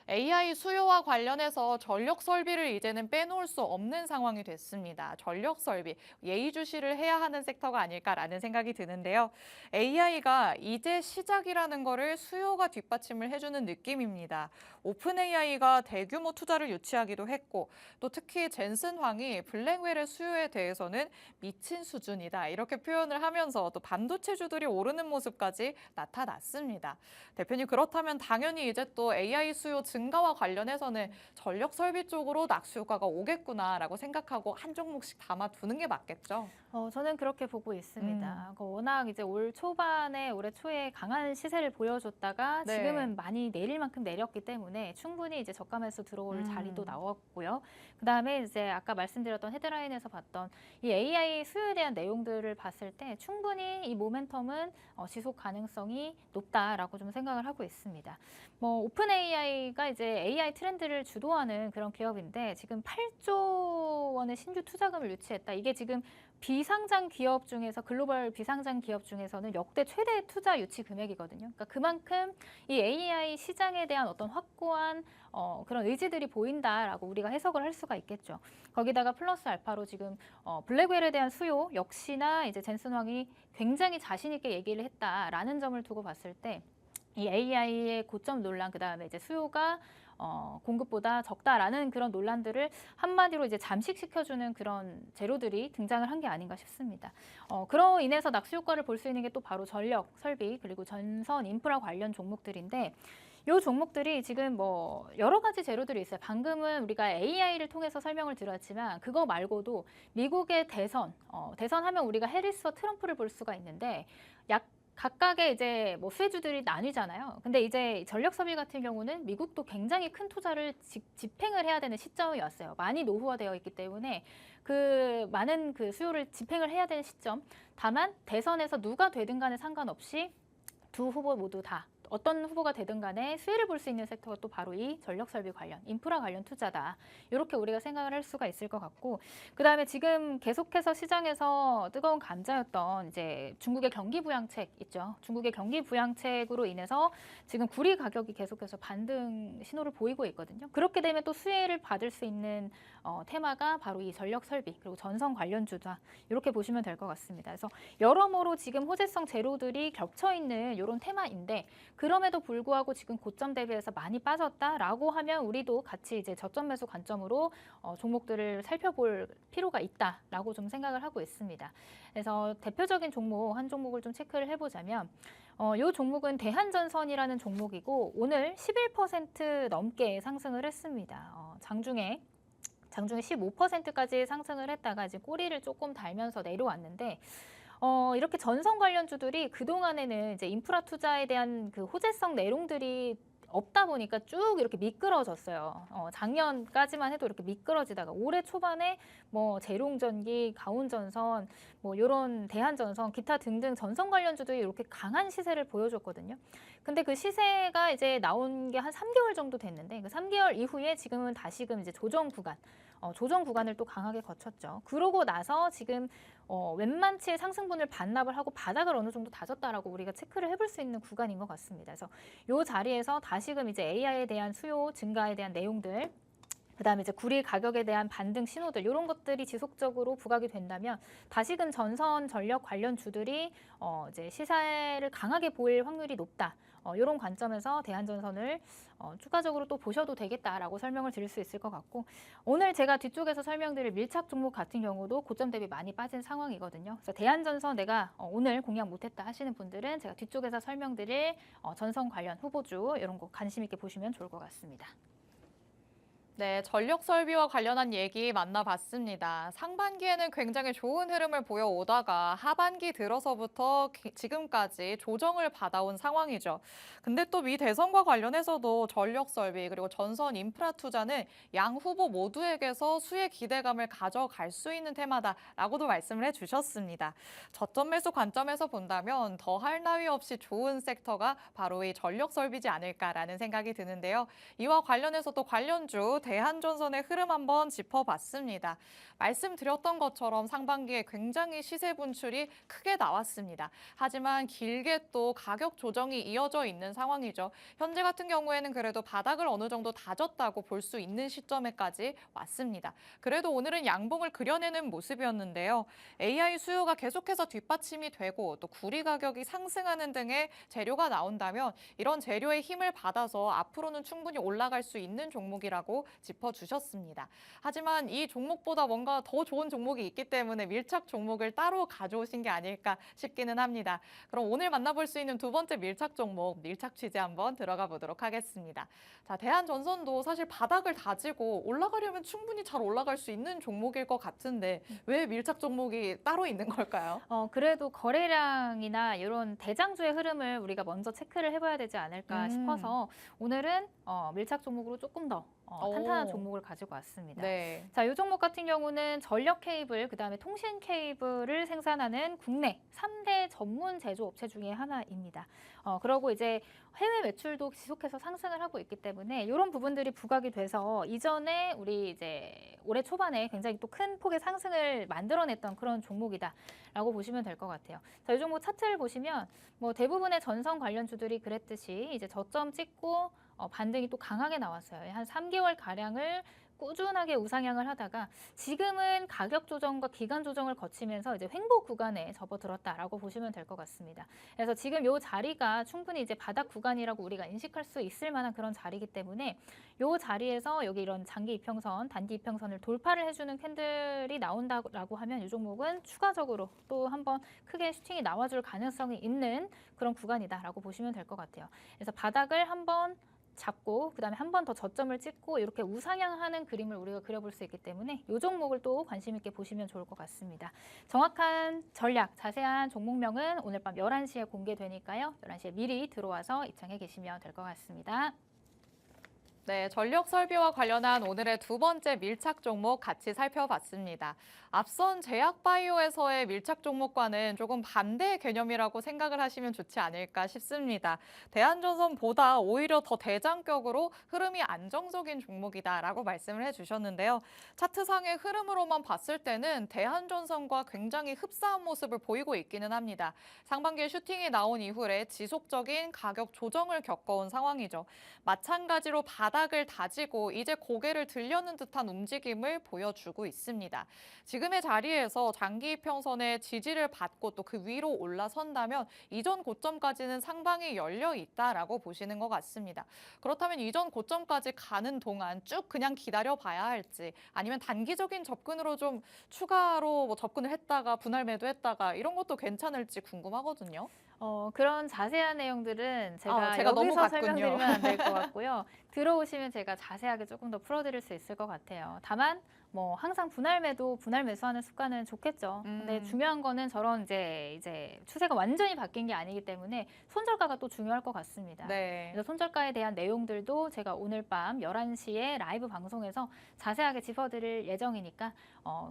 Speaker 1: AI 수요와 관련해서 전력 설비를 이제는 빼놓을 수 없는 상황이 됐습니다. 전력 설비, 예의주시를 해야 하는 섹터가 아닐까라는 생각이 드는데요. AI가 이제 시작이라는 거를 수요가 뒷받침을 해주는 느낌입니다. 오픈 AI가 대규모 투자를 유치하기도 했고 또 특히 젠슨 황이 블랙웰의 수요에 대해서는 미친 수준이다 이렇게 표현을 하면서 또 반도체주들이 오르는 모습까지 나타났습니다. 대표님, 그렇다면 당연히 이제 또 AI 수요 증가와 관련해서는 전력 설비 쪽으로 낙수 효과가 오겠구나라고 생각하고 한 종목씩 담아두는 게 맞겠죠?
Speaker 2: 저는 그렇게 보고 있습니다. 워낙 이제 올해 초에 강한 시세를 보여줬다가
Speaker 1: 네.
Speaker 2: 지금은 많이 내릴 만큼 내렸기 때문에 충분히 이제 저가 매수 들어올 자리도 나왔고요. 그다음에 이제 아까 말씀드렸던 헤드라인에서 봤던 이 AI 수요에 대한 내용들을 봤을 때 충분히 이 모멘텀은 지속 가능성이 높다라고 좀 생각을 하고 있습니다. 뭐 오픈 AI가 보니까 이제 AI 트렌드를 주도하는 그런 기업인데 지금 8조 원의 신규 투자금을 유치했다. 이게 지금 비상장 기업 중에서 글로벌 비상장 기업 중에서는 역대 최대 투자 유치 금액이거든요. 그러니까 그만큼 이 AI 시장에 대한 어떤 확고한 그런 의지들이 보인다라고 우리가 해석을 할 수가 있겠죠. 거기다가 플러스 알파로 지금 블랙웰에 대한 수요 역시나 이제 젠슨 황이 굉장히 자신 있게 얘기를 했다라는 점을 두고 봤을 때 이 AI의 고점 논란 그다음에 이제 수요가 공급보다 적다라는 그런 논란들을 한마디로 이제 잠식시켜주는 그런 재료들이 등장을 한 게 아닌가 싶습니다. 그로 인해서 낙수 효과를 볼 수 있는 게 또 바로 전력, 설비 그리고 전선 인프라 관련 종목들인데 이 종목들이 지금 뭐 여러 가지 재료들이 있어요. 방금은 우리가 AI를 통해서 설명을 드렸지만 그거 말고도 미국의 대선 하면 우리가 해리스와 트럼프를 볼 수가 있는데 각각의 이제 뭐 수혜주들이 나뉘잖아요. 근데 이제 전력 설비 같은 경우는 미국도 굉장히 큰 투자를 집행을 해야 되는 시점이었어요. 많이 노후화되어 있기 때문에 그 많은 그 수요를 집행을 해야 되는 시점. 다만 대선에서 누가 되든 간에 상관없이 두 후보 모두 다 어떤 후보가 되든 간에 수혜를 볼 수 있는 섹터가 또 바로 이 전력 설비 관련, 인프라 관련 투자다. 이렇게 우리가 생각을 할 수가 있을 것 같고 그다음에 지금 계속해서 시장에서 뜨거운 감자였던 이제 중국의 경기 부양책 있죠. 중국의 경기 부양책으로 인해서 지금 구리 가격이 계속해서 반등 신호를 보이고 있거든요. 그렇게 되면 또 수혜를 받을 수 있는 테마가 바로 이 전력 설비 그리고 전선 관련주다. 이렇게 보시면 될 것 같습니다. 그래서 여러모로 지금 호재성 재료들이 겹쳐 있는 이런 테마인데 그럼에도 불구하고 지금 고점 대비해서 많이 빠졌다라고 하면 우리도 같이 이제 저점 매수 관점으로 종목들을 살펴볼 필요가 있다라고 좀 생각을 하고 있습니다. 그래서 대표적인 종목 한 종목을 좀 체크를 해보자면 이 종목은 대한전선이라는 종목이고 오늘 11% 넘게 상승을 했습니다. 장중에 15%까지 상승을 했다가 이제 꼬리를 조금 달면서 내려왔는데 이렇게 전선 관련주들이 그동안에는 이제 인프라 투자에 대한 그 호재성 내용들이 없다 보니까 쭉 이렇게 미끄러졌어요. 작년까지만 해도 이렇게 미끄러지다가 올해 초반에 뭐 재롱전기, 가온전선, 뭐 이런 대한전선, 기타 등등 전선 관련주들이 이렇게 강한 시세를 보여줬거든요. 근데 그 시세가 이제 나온 게 한 3개월 정도 됐는데 그 3개월 이후에 지금은 다시금 이제 조정 구간을 또 강하게 거쳤죠. 그러고 나서 지금 웬만치 상승분을 반납을 하고 바닥을 어느 정도 다졌다라고 우리가 체크를 해볼 수 있는 구간인 것 같습니다. 그래서 이 자리에서 다시금 이제 AI에 대한 수요 증가에 대한 내용들 그다음에 이제 구리 가격에 대한 반등 신호들 이런 것들이 지속적으로 부각이 된다면 다시금 전선 전력 관련 주들이 이제 시세를 강하게 보일 확률이 높다. 이런 관점에서 대한전선을 추가적으로 또 보셔도 되겠다라고 설명을 드릴 수 있을 것 같고 오늘 제가 뒤쪽에서 설명드릴 밀착 종목 같은 경우도 고점 대비 많이 빠진 상황이거든요. 그래서 대한전선 내가 오늘 공략 못했다 하시는 분들은 제가 뒤쪽에서 설명드릴 전선 관련 후보주 이런 거 관심 있게 보시면 좋을 것 같습니다.
Speaker 1: 네, 전력 설비와 관련한 얘기 만나봤습니다. 상반기에는 굉장히 좋은 흐름을 보여오다가 하반기 들어서부터 지금까지 조정을 받아온 상황이죠. 근데 또 미 대선과 관련해서도 전력 설비 그리고 전선 인프라 투자는 양 후보 모두에게서 수혜 기대감을 가져갈 수 있는 테마다라고도 말씀을 해주셨습니다. 저점 매수 관점에서 본다면 더할 나위 없이 좋은 섹터가 바로 이 전력 설비지 않을까라는 생각이 드는데요. 이와 관련해서 또 관련주 대한전선의 흐름 한번 짚어봤습니다. 말씀드렸던 것처럼 상반기에 굉장히 시세 분출이 크게 나왔습니다. 하지만 길게 또 가격 조정이 이어져 있는 상황이죠. 현재 같은 경우에는 그래도 바닥을 어느 정도 다졌다고 볼 수 있는 시점에까지 왔습니다. 그래도 오늘은 양봉을 그려내는 모습이었는데요. AI 수요가 계속해서 뒷받침이 되고 또 구리 가격이 상승하는 등의 재료가 나온다면 이런 재료의 힘을 받아서 앞으로는 충분히 올라갈 수 있는 종목이라고 짚어주셨습니다. 하지만 이 종목보다 뭔가 더 좋은 종목이 있기 때문에 밀착 종목을 따로 가져오신 게 아닐까 싶기는 합니다. 그럼 오늘 만나볼 수 있는 두 번째 밀착 종목, 밀착 취재 한번 들어가 보도록 하겠습니다. 자, 대한전선도 사실 바닥을 다지고 올라가려면 충분히 잘 올라갈 수 있는 종목일 것 같은데 왜 밀착 종목이 따로 있는 걸까요?
Speaker 2: 그래도 거래량이나 이런 대장주의 흐름을 우리가 먼저 체크를 해봐야 되지 않을까 싶어서 오늘은 밀착 종목으로 조금 더 탄탄한
Speaker 1: 오.
Speaker 2: 종목을 가지고 왔습니다.
Speaker 1: 네.
Speaker 2: 자, 이 종목 같은 경우는 전력 케이블, 그다음에 통신 케이블을 생산하는 국내 3대 전문 제조업체 중에 하나입니다. 그리고 이제 해외 매출도 지속해서 상승을 하고 있기 때문에 이런 부분들이 부각이 돼서 이전에 우리 이제 올해 초반에 굉장히 또 큰 폭의 상승을 만들어냈던 그런 종목이다라고 보시면 될 것 같아요. 자, 이 종목 차트를 보시면 뭐 대부분의 전선 관련주들이 그랬듯이 이제 저점 찍고 반등이 또 강하게 나왔어요. 한 3개월 가량을 꾸준하게 우상향을 하다가 지금은 가격 조정과 기간 조정을 거치면서 이제 횡보 구간에 접어들었다라고 보시면 될 것 같습니다. 그래서 지금 이 자리가 충분히 이제 바닥 구간이라고 우리가 인식할 수 있을 만한 그런 자리이기 때문에 이 자리에서 여기 이런 장기 이평선, 단기 이평선을 돌파를 해주는 캔들이 나온다고 하면 이 종목은 추가적으로 또 한번 크게 슈팅이 나와줄 가능성이 있는 그런 구간이다라고 보시면 될 것 같아요. 그래서 바닥을 한번 잡고 그다음에 한 번 더 저점을 찍고 이렇게 우상향하는 그림을 우리가 그려볼 수 있기 때문에 이 종목을 또 관심 있게 보시면 좋을 것 같습니다. 정확한 전략, 자세한 종목명은 오늘 밤 11시에 공개되니까요. 11시에 미리 들어와서 입장해 계시면 될 것 같습니다.
Speaker 1: 네, 전력 설비와 관련한 오늘의 두 번째 밀착 종목 같이 살펴봤습니다. 앞선 제약바이오에서의 밀착 종목과는 조금 반대의 개념이라고 생각을 하시면 좋지 않을까 싶습니다. 대한전선보다 오히려 더 대장격으로 흐름이 안정적인 종목이다라고 말씀을 해주셨는데요. 차트상의 흐름으로만 봤을 때는 대한전선과 굉장히 흡사한 모습을 보이고 있기는 합니다. 상반기에 슈팅이 나온 이후에 지속적인 가격 조정을 겪어온 상황이죠. 마찬가지로 바닥을 다지고 이제 고개를 들려는 듯한 움직임을 보여주고 있습니다. 지금의 자리에서 장기 이평선의 지지를 받고 또 그 위로 올라선다면 이전 고점까지는 상방이 열려 있다라고 보시는 것 같습니다. 그렇다면 이전 고점까지 가는 동안 쭉 그냥 기다려 봐야 할지 아니면 단기적인 접근으로 좀 추가로 뭐 접근을 했다가 분할 매도했다가 이런 것도 괜찮을지 궁금하거든요.
Speaker 2: 그런 자세한 내용들은 제가
Speaker 1: 제가 너무
Speaker 2: 여기서
Speaker 1: 갔군요.
Speaker 2: 설명드리면 안 될 것 같고요. 들어오시면 제가 자세하게 조금 더 풀어드릴 수 있을 것 같아요. 다만 뭐 항상 분할 매수하는 습관은 좋겠죠. 근데 중요한 거는 저런 이제 추세가 완전히 바뀐 게 아니기 때문에 손절가가 또 중요할 것 같습니다.
Speaker 1: 네.
Speaker 2: 그래서 손절가에 대한 내용들도 제가 오늘 밤 11시에 라이브 방송에서 자세하게 짚어드릴 예정이니까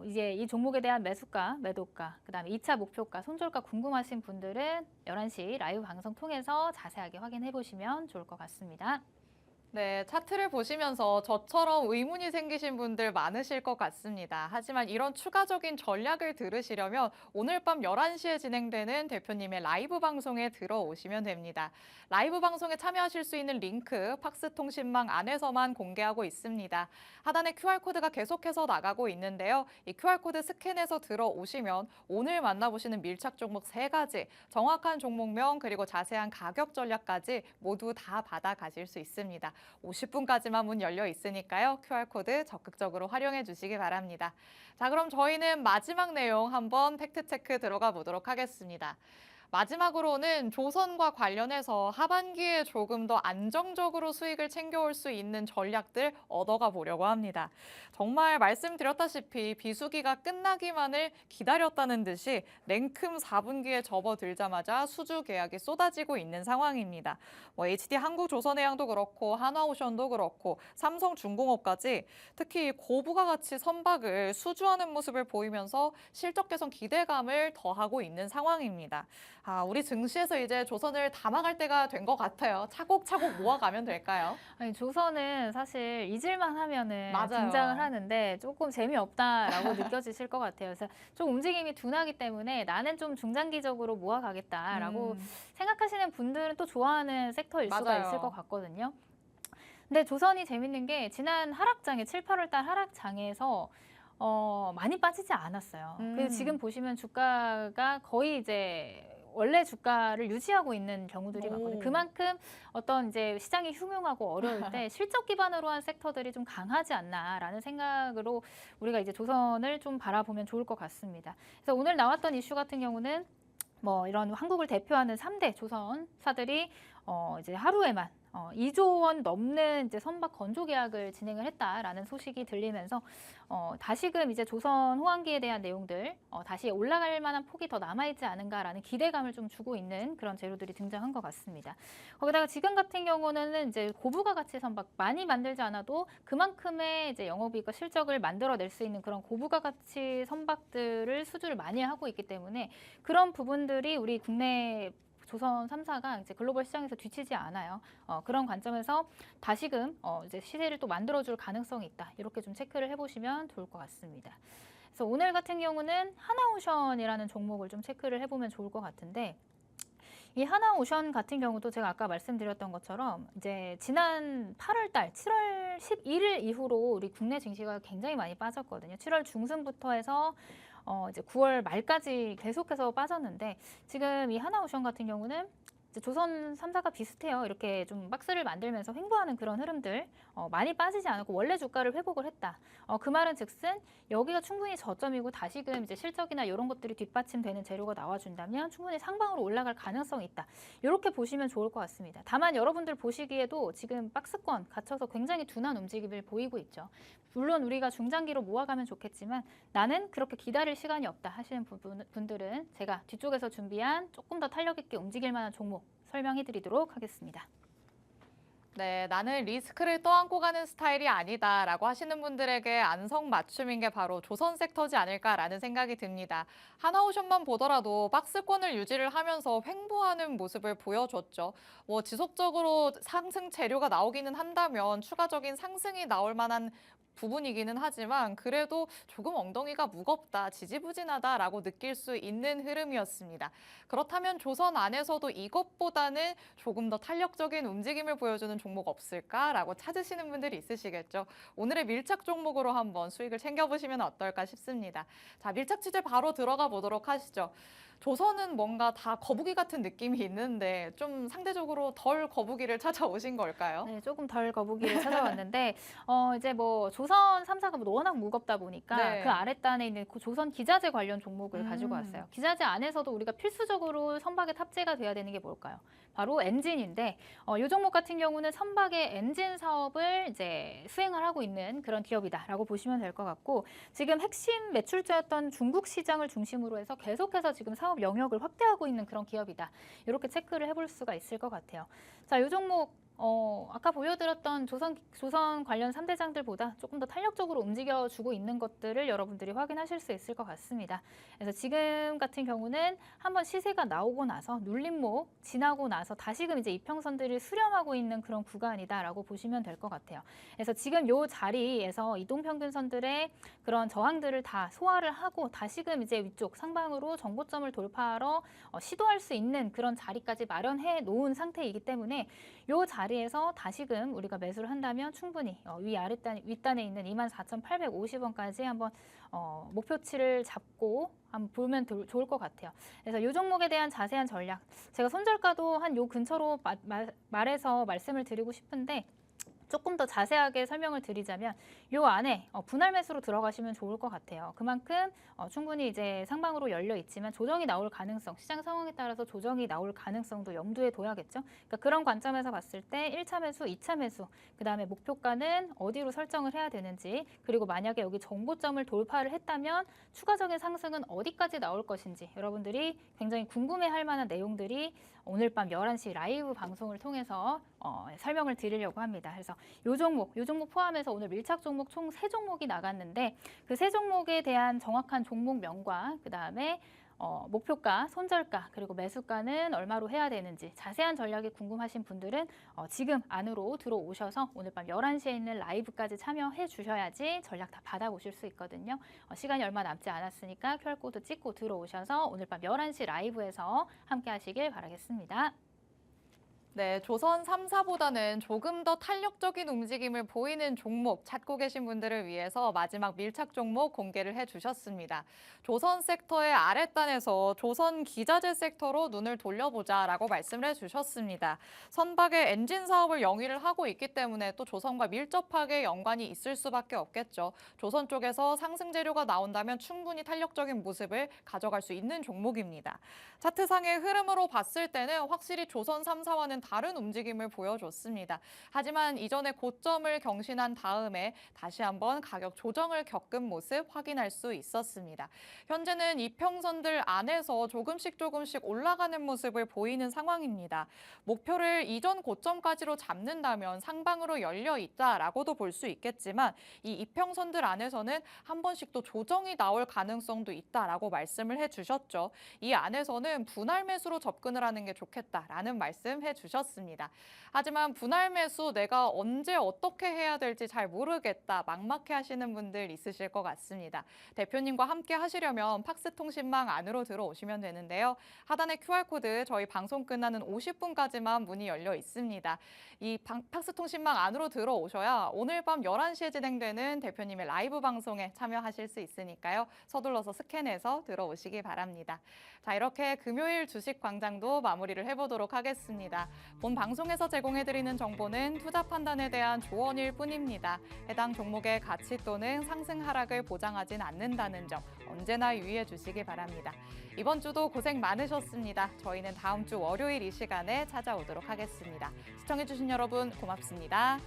Speaker 2: 이제 이 종목에 대한 매수가, 매도가, 그다음에 2차 목표가, 손절가 궁금하신 분들은 11시 라이브 방송 통해서 자세하게 확인해 보시면 좋을 것 같습니다.
Speaker 1: 네, 차트를 보시면서 저처럼 의문이 생기신 분들 많으실 것 같습니다. 하지만 이런 추가적인 전략을 들으시려면 오늘 밤 11시에 진행되는 대표님의 라이브 방송에 들어오시면 됩니다. 라이브 방송에 참여하실 수 있는 링크 팍스통신망 안에서만 공개하고 있습니다. 하단에 QR코드가 계속해서 나가고 있는데요. 이 QR코드 스캔해서 들어오시면 오늘 만나보시는 밀착 종목 3가지, 정확한 종목명 그리고 자세한 가격 전략까지 모두 다 받아가실 수 있습니다. 50분까지만 문 열려 있으니까요. QR코드 적극적으로 활용해 주시기 바랍니다. 자, 그럼 저희는 마지막 내용 한번 팩트체크 들어가 보도록 하겠습니다. 마지막으로는 조선과 관련해서 하반기에 조금 더 안정적으로 수익을 챙겨올 수 있는 전략들 얻어가 보려고 합니다. 정말 말씀드렸다시피 비수기가 끝나기만을 기다렸다는 듯이 냉큼 4분기에 접어들자마자 수주 계약이 쏟아지고 있는 상황입니다. HD 한국조선해양도 그렇고 한화오션도 그렇고 삼성중공업까지 특히 고부가 가치 선박을 수주하는 모습을 보이면서 실적 개선 기대감을 더하고 있는 상황입니다. 우리 증시에서 이제 조선을 담아갈 때가 된 것 같아요. 차곡차곡 모아가면 될까요?
Speaker 2: 아니, 조선은 사실 잊을만 하면은
Speaker 1: 맞아요.
Speaker 2: 등장을 하는데 조금 재미없다라고 느껴지실 것 같아요. 그래서 좀 움직임이 둔하기 때문에 나는 좀 중장기적으로 모아가겠다라고 생각하시는 분들은 또 좋아하는 섹터일 수가
Speaker 1: 맞아요.
Speaker 2: 있을 것 같거든요. 근데 조선이 재밌는 게 지난 하락장에 7, 8월 달 하락장에서 많이 빠지지 않았어요. 그래서 지금 보시면 주가가 거의 이제 원래 주가를 유지하고 있는 경우들이 많거든요. 그만큼 어떤 이제 시장이 흉흉하고 어려울 때 실적 기반으로 한 섹터들이 좀 강하지 않나라는 생각으로 우리가 이제 조선을 좀 바라보면 좋을 것 같습니다. 그래서 오늘 나왔던 이슈 같은 경우는 뭐 이런 한국을 대표하는 3대 조선사들이 이제 하루에만 2조 원 넘는 이제 선박 건조 계약을 진행을 했다라는 소식이 들리면서 다시금 이제 조선 호황기에 대한 내용들 다시 올라갈 만한 폭이 더 남아있지 않은가라는 기대감을 좀 주고 있는 그런 재료들이 등장한 것 같습니다. 거기다가 지금 같은 경우는 이제 고부가 가치 선박 많이 만들지 않아도 그만큼의 이제 영업이익과 실적을 만들어낼 수 있는 그런 고부가 가치 선박들을 수주를 많이 하고 있기 때문에 그런 부분들이 우리 국내 조선 3사가 이제 글로벌 시장에서 뒤치지 않아요. 그런 관점에서 다시금 이제 시세를 또 만들어줄 가능성이 있다. 이렇게 좀 체크를 해보시면 좋을 것 같습니다. 그래서 오늘 같은 경우는 하나오션이라는 종목을 좀 체크를 해보면 좋을 것 같은데 이 하나오션 같은 경우도 제가 아까 말씀드렸던 것처럼 이제 지난 8월 달 7월 11일 이후로 우리 국내 증시가 굉장히 많이 빠졌거든요. 7월 중순부터 해서 이제 9월 말까지 계속해서 빠졌는데 지금 이 하나오션 같은 경우는 이제 조선 3사가 비슷해요. 이렇게 좀 박스를 만들면서 횡보하는 그런 흐름들 많이 빠지지 않고 원래 주가를 회복을 했다. 그 말은 즉슨 여기가 충분히 저점이고 다시금 이제 실적이나 이런 것들이 뒷받침되는 재료가 나와준다면 충분히 상방으로 올라갈 가능성이 있다. 이렇게 보시면 좋을 것 같습니다. 다만 여러분들 보시기에도 지금 박스권 갇혀서 굉장히 둔한 움직임을 보이고 있죠. 물론 우리가 중장기로 모아가면 좋겠지만 나는 그렇게 기다릴 시간이 없다 하시는 분들은 제가 뒤쪽에서 준비한 조금 더 탄력 있게 움직일 만한 종목 설명해 드리도록 하겠습니다.
Speaker 1: 네, 나는 리스크를 떠안고 가는 스타일이 아니다라고 하시는 분들에게 안성맞춤인 게 바로 조선 섹터지 않을까라는 생각이 듭니다. 하나오션만 보더라도 박스권을 유지를 하면서 횡보하는 모습을 보여줬죠. 뭐 지속적으로 상승 재료가 나오기는 한다면 추가적인 상승이 나올 만한 부분이기는 하지만 그래도 조금 엉덩이가 무겁다, 지지부진하다라고 느낄 수 있는 흐름이었습니다. 그렇다면 조선 안에서도 이것보다는 조금 더 탄력적인 움직임을 보여주는 종목 없을까라고 찾으시는 분들이 있으시겠죠. 오늘의 밀착 종목으로 한번 수익을 챙겨보시면 어떨까 싶습니다. 자, 밀착 취재 바로 들어가 보도록 하시죠. 조선은 뭔가 다 거북이 같은 느낌이 있는데 좀 상대적으로 덜 거북이를 찾아오신 걸까요?
Speaker 2: 네, 조금 덜 거북이를 찾아왔는데 이제 뭐 조선 3사가 워낙 무겁다 보니까
Speaker 1: 네.
Speaker 2: 그 아랫단에 있는 그 조선 기자재 관련 종목을 가지고 왔어요. 기자재 안에서도 우리가 필수적으로 선박에 탑재가 돼야 되는 게 뭘까요? 바로 엔진인데 이 종목 같은 경우는 선박의 엔진 사업을 이제 수행을 하고 있는 그런 기업이다라고 보시면 될 것 같고 지금 핵심 매출자였던 중국 시장을 중심으로 해서 계속해서 지금 사업 영역을 확대하고 있는 그런 기업이다. 이렇게 체크를 해볼 수가 있을 것 같아요. 자, 이 종목 아까 보여드렸던 조선 관련 3대장들보다 조금 더 탄력적으로 움직여주고 있는 것들을 여러분들이 확인하실 수 있을 것 같습니다. 그래서 지금 같은 경우는 한번 시세가 나오고 나서 눌림목 지나고 나서 다시금 이제 이평선들을 수렴하고 있는 그런 구간이다라고 보시면 될 것 같아요. 그래서 지금 이 자리에서 이동평균선들의 그런 저항들을 다 소화를 하고 다시금 이제 위쪽 상방으로 정고점을 돌파하러 시도할 수 있는 그런 자리까지 마련해 놓은 상태이기 때문에 이 자리에서 다시금 우리가 매수를 한다면 충분히 윗단에 있는 24,850원까지 한번 목표치를 잡고 한번 보면 좋을 것 같아요. 그래서 이 종목에 대한 자세한 전략, 제가 손절가도 한 요 근처로 말해서 말씀을 드리고 싶은데 조금 더 자세하게 설명을 드리자면 요 안에 분할 매수로 들어가시면 좋을 것 같아요. 그만큼 충분히 이제 상방으로 열려 있지만 조정이 나올 가능성, 시장 상황에 따라서 조정이 나올 가능성도 염두에 둬야겠죠. 그러니까 그런 관점에서 봤을 때 1차 매수, 2차 매수, 그다음에 목표가는 어디로 설정을 해야 되는지, 그리고 만약에 여기 정고점을 돌파를 했다면 추가적인 상승은 어디까지 나올 것인지 여러분들이 굉장히 궁금해할 만한 내용들이 오늘 밤 11시 라이브 방송을 통해서 설명을 드리려고 합니다. 그래서 요 종목 포함해서 오늘 밀착 종목 총 3종목이 나갔는데 그 3종목에 대한 정확한 종목명과 그다음에 목표가, 손절가, 그리고 매수가는 얼마로 해야 되는지 자세한 전략이 궁금하신 분들은 지금 안으로 들어오셔서 오늘 밤 11시에 있는 라이브까지 참여해 주셔야지 전략 다 받아보실 수 있거든요. 시간이 얼마 남지 않았으니까 QR코드 찍고 들어오셔서 오늘 밤 11시 라이브에서 함께 하시길 바라겠습니다.
Speaker 1: 네, 조선 3사보다는 조금 더 탄력적인 움직임을 보이는 종목 찾고 계신 분들을 위해서 마지막 밀착 종목 공개를 해주셨습니다. 조선 섹터의 아랫단에서 조선 기자재 섹터로 눈을 돌려보자라고 말씀을 해주셨습니다. 선박의 엔진 사업을 영위를 하고 있기 때문에 또 조선과 밀접하게 연관이 있을 수밖에 없겠죠. 조선 쪽에서 상승 재료가 나온다면 충분히 탄력적인 모습을 가져갈 수 있는 종목입니다. 차트상의 흐름으로 봤을 때는 확실히 조선 3사와는 다른 움직임을 보여줬습니다. 하지만 이전의 고점을 경신한 다음에 다시 한번 가격 조정을 겪은 모습 확인할 수 있었습니다. 현재는 이평선들 안에서 조금씩 올라가는 모습을 보이는 상황입니다. 목표를 이전 고점까지로 잡는다면 상방으로 열려 있다라고도 볼 수 있겠지만 이 이평선들 안에서는 한 번씩 또 조정이 나올 가능성도 있다라고 말씀을 해주셨죠. 이 안에서는 분할 매수로 접근을 하는 게 좋겠다라는 말씀 해주셨습니다. 하지만 분할 매수 내가 언제 어떻게 해야 될지 잘 모르겠다, 막막해 하시는 분들 있으실 것 같습니다. 대표님과 함께 하시려면 팍스통신망 안으로 들어오시면 되는데요. 하단의 QR코드 저희 방송 끝나는 50분까지만 문이 열려 있습니다. 이 팍스통신망 안으로 들어오셔야 오늘 밤 11시에 진행되는 대표님의 라이브 방송에 참여하실 수 있으니까요. 서둘러서 스캔해서 들어오시기 바랍니다. 자, 이렇게 금요일 주식광장도 마무리를 해보도록 하겠습니다. 본 방송에서 제공해드리는 정보는 투자 판단에 대한 조언일 뿐입니다. 해당 종목의 가치 또는 상승 하락을 보장하진 않는다는 점 언제나 유의해 주시기 바랍니다. 이번 주도 고생 많으셨습니다. 저희는 다음 주 월요일 이 시간에 찾아오도록 하겠습니다. 시청해주신 여러분 고맙습니다.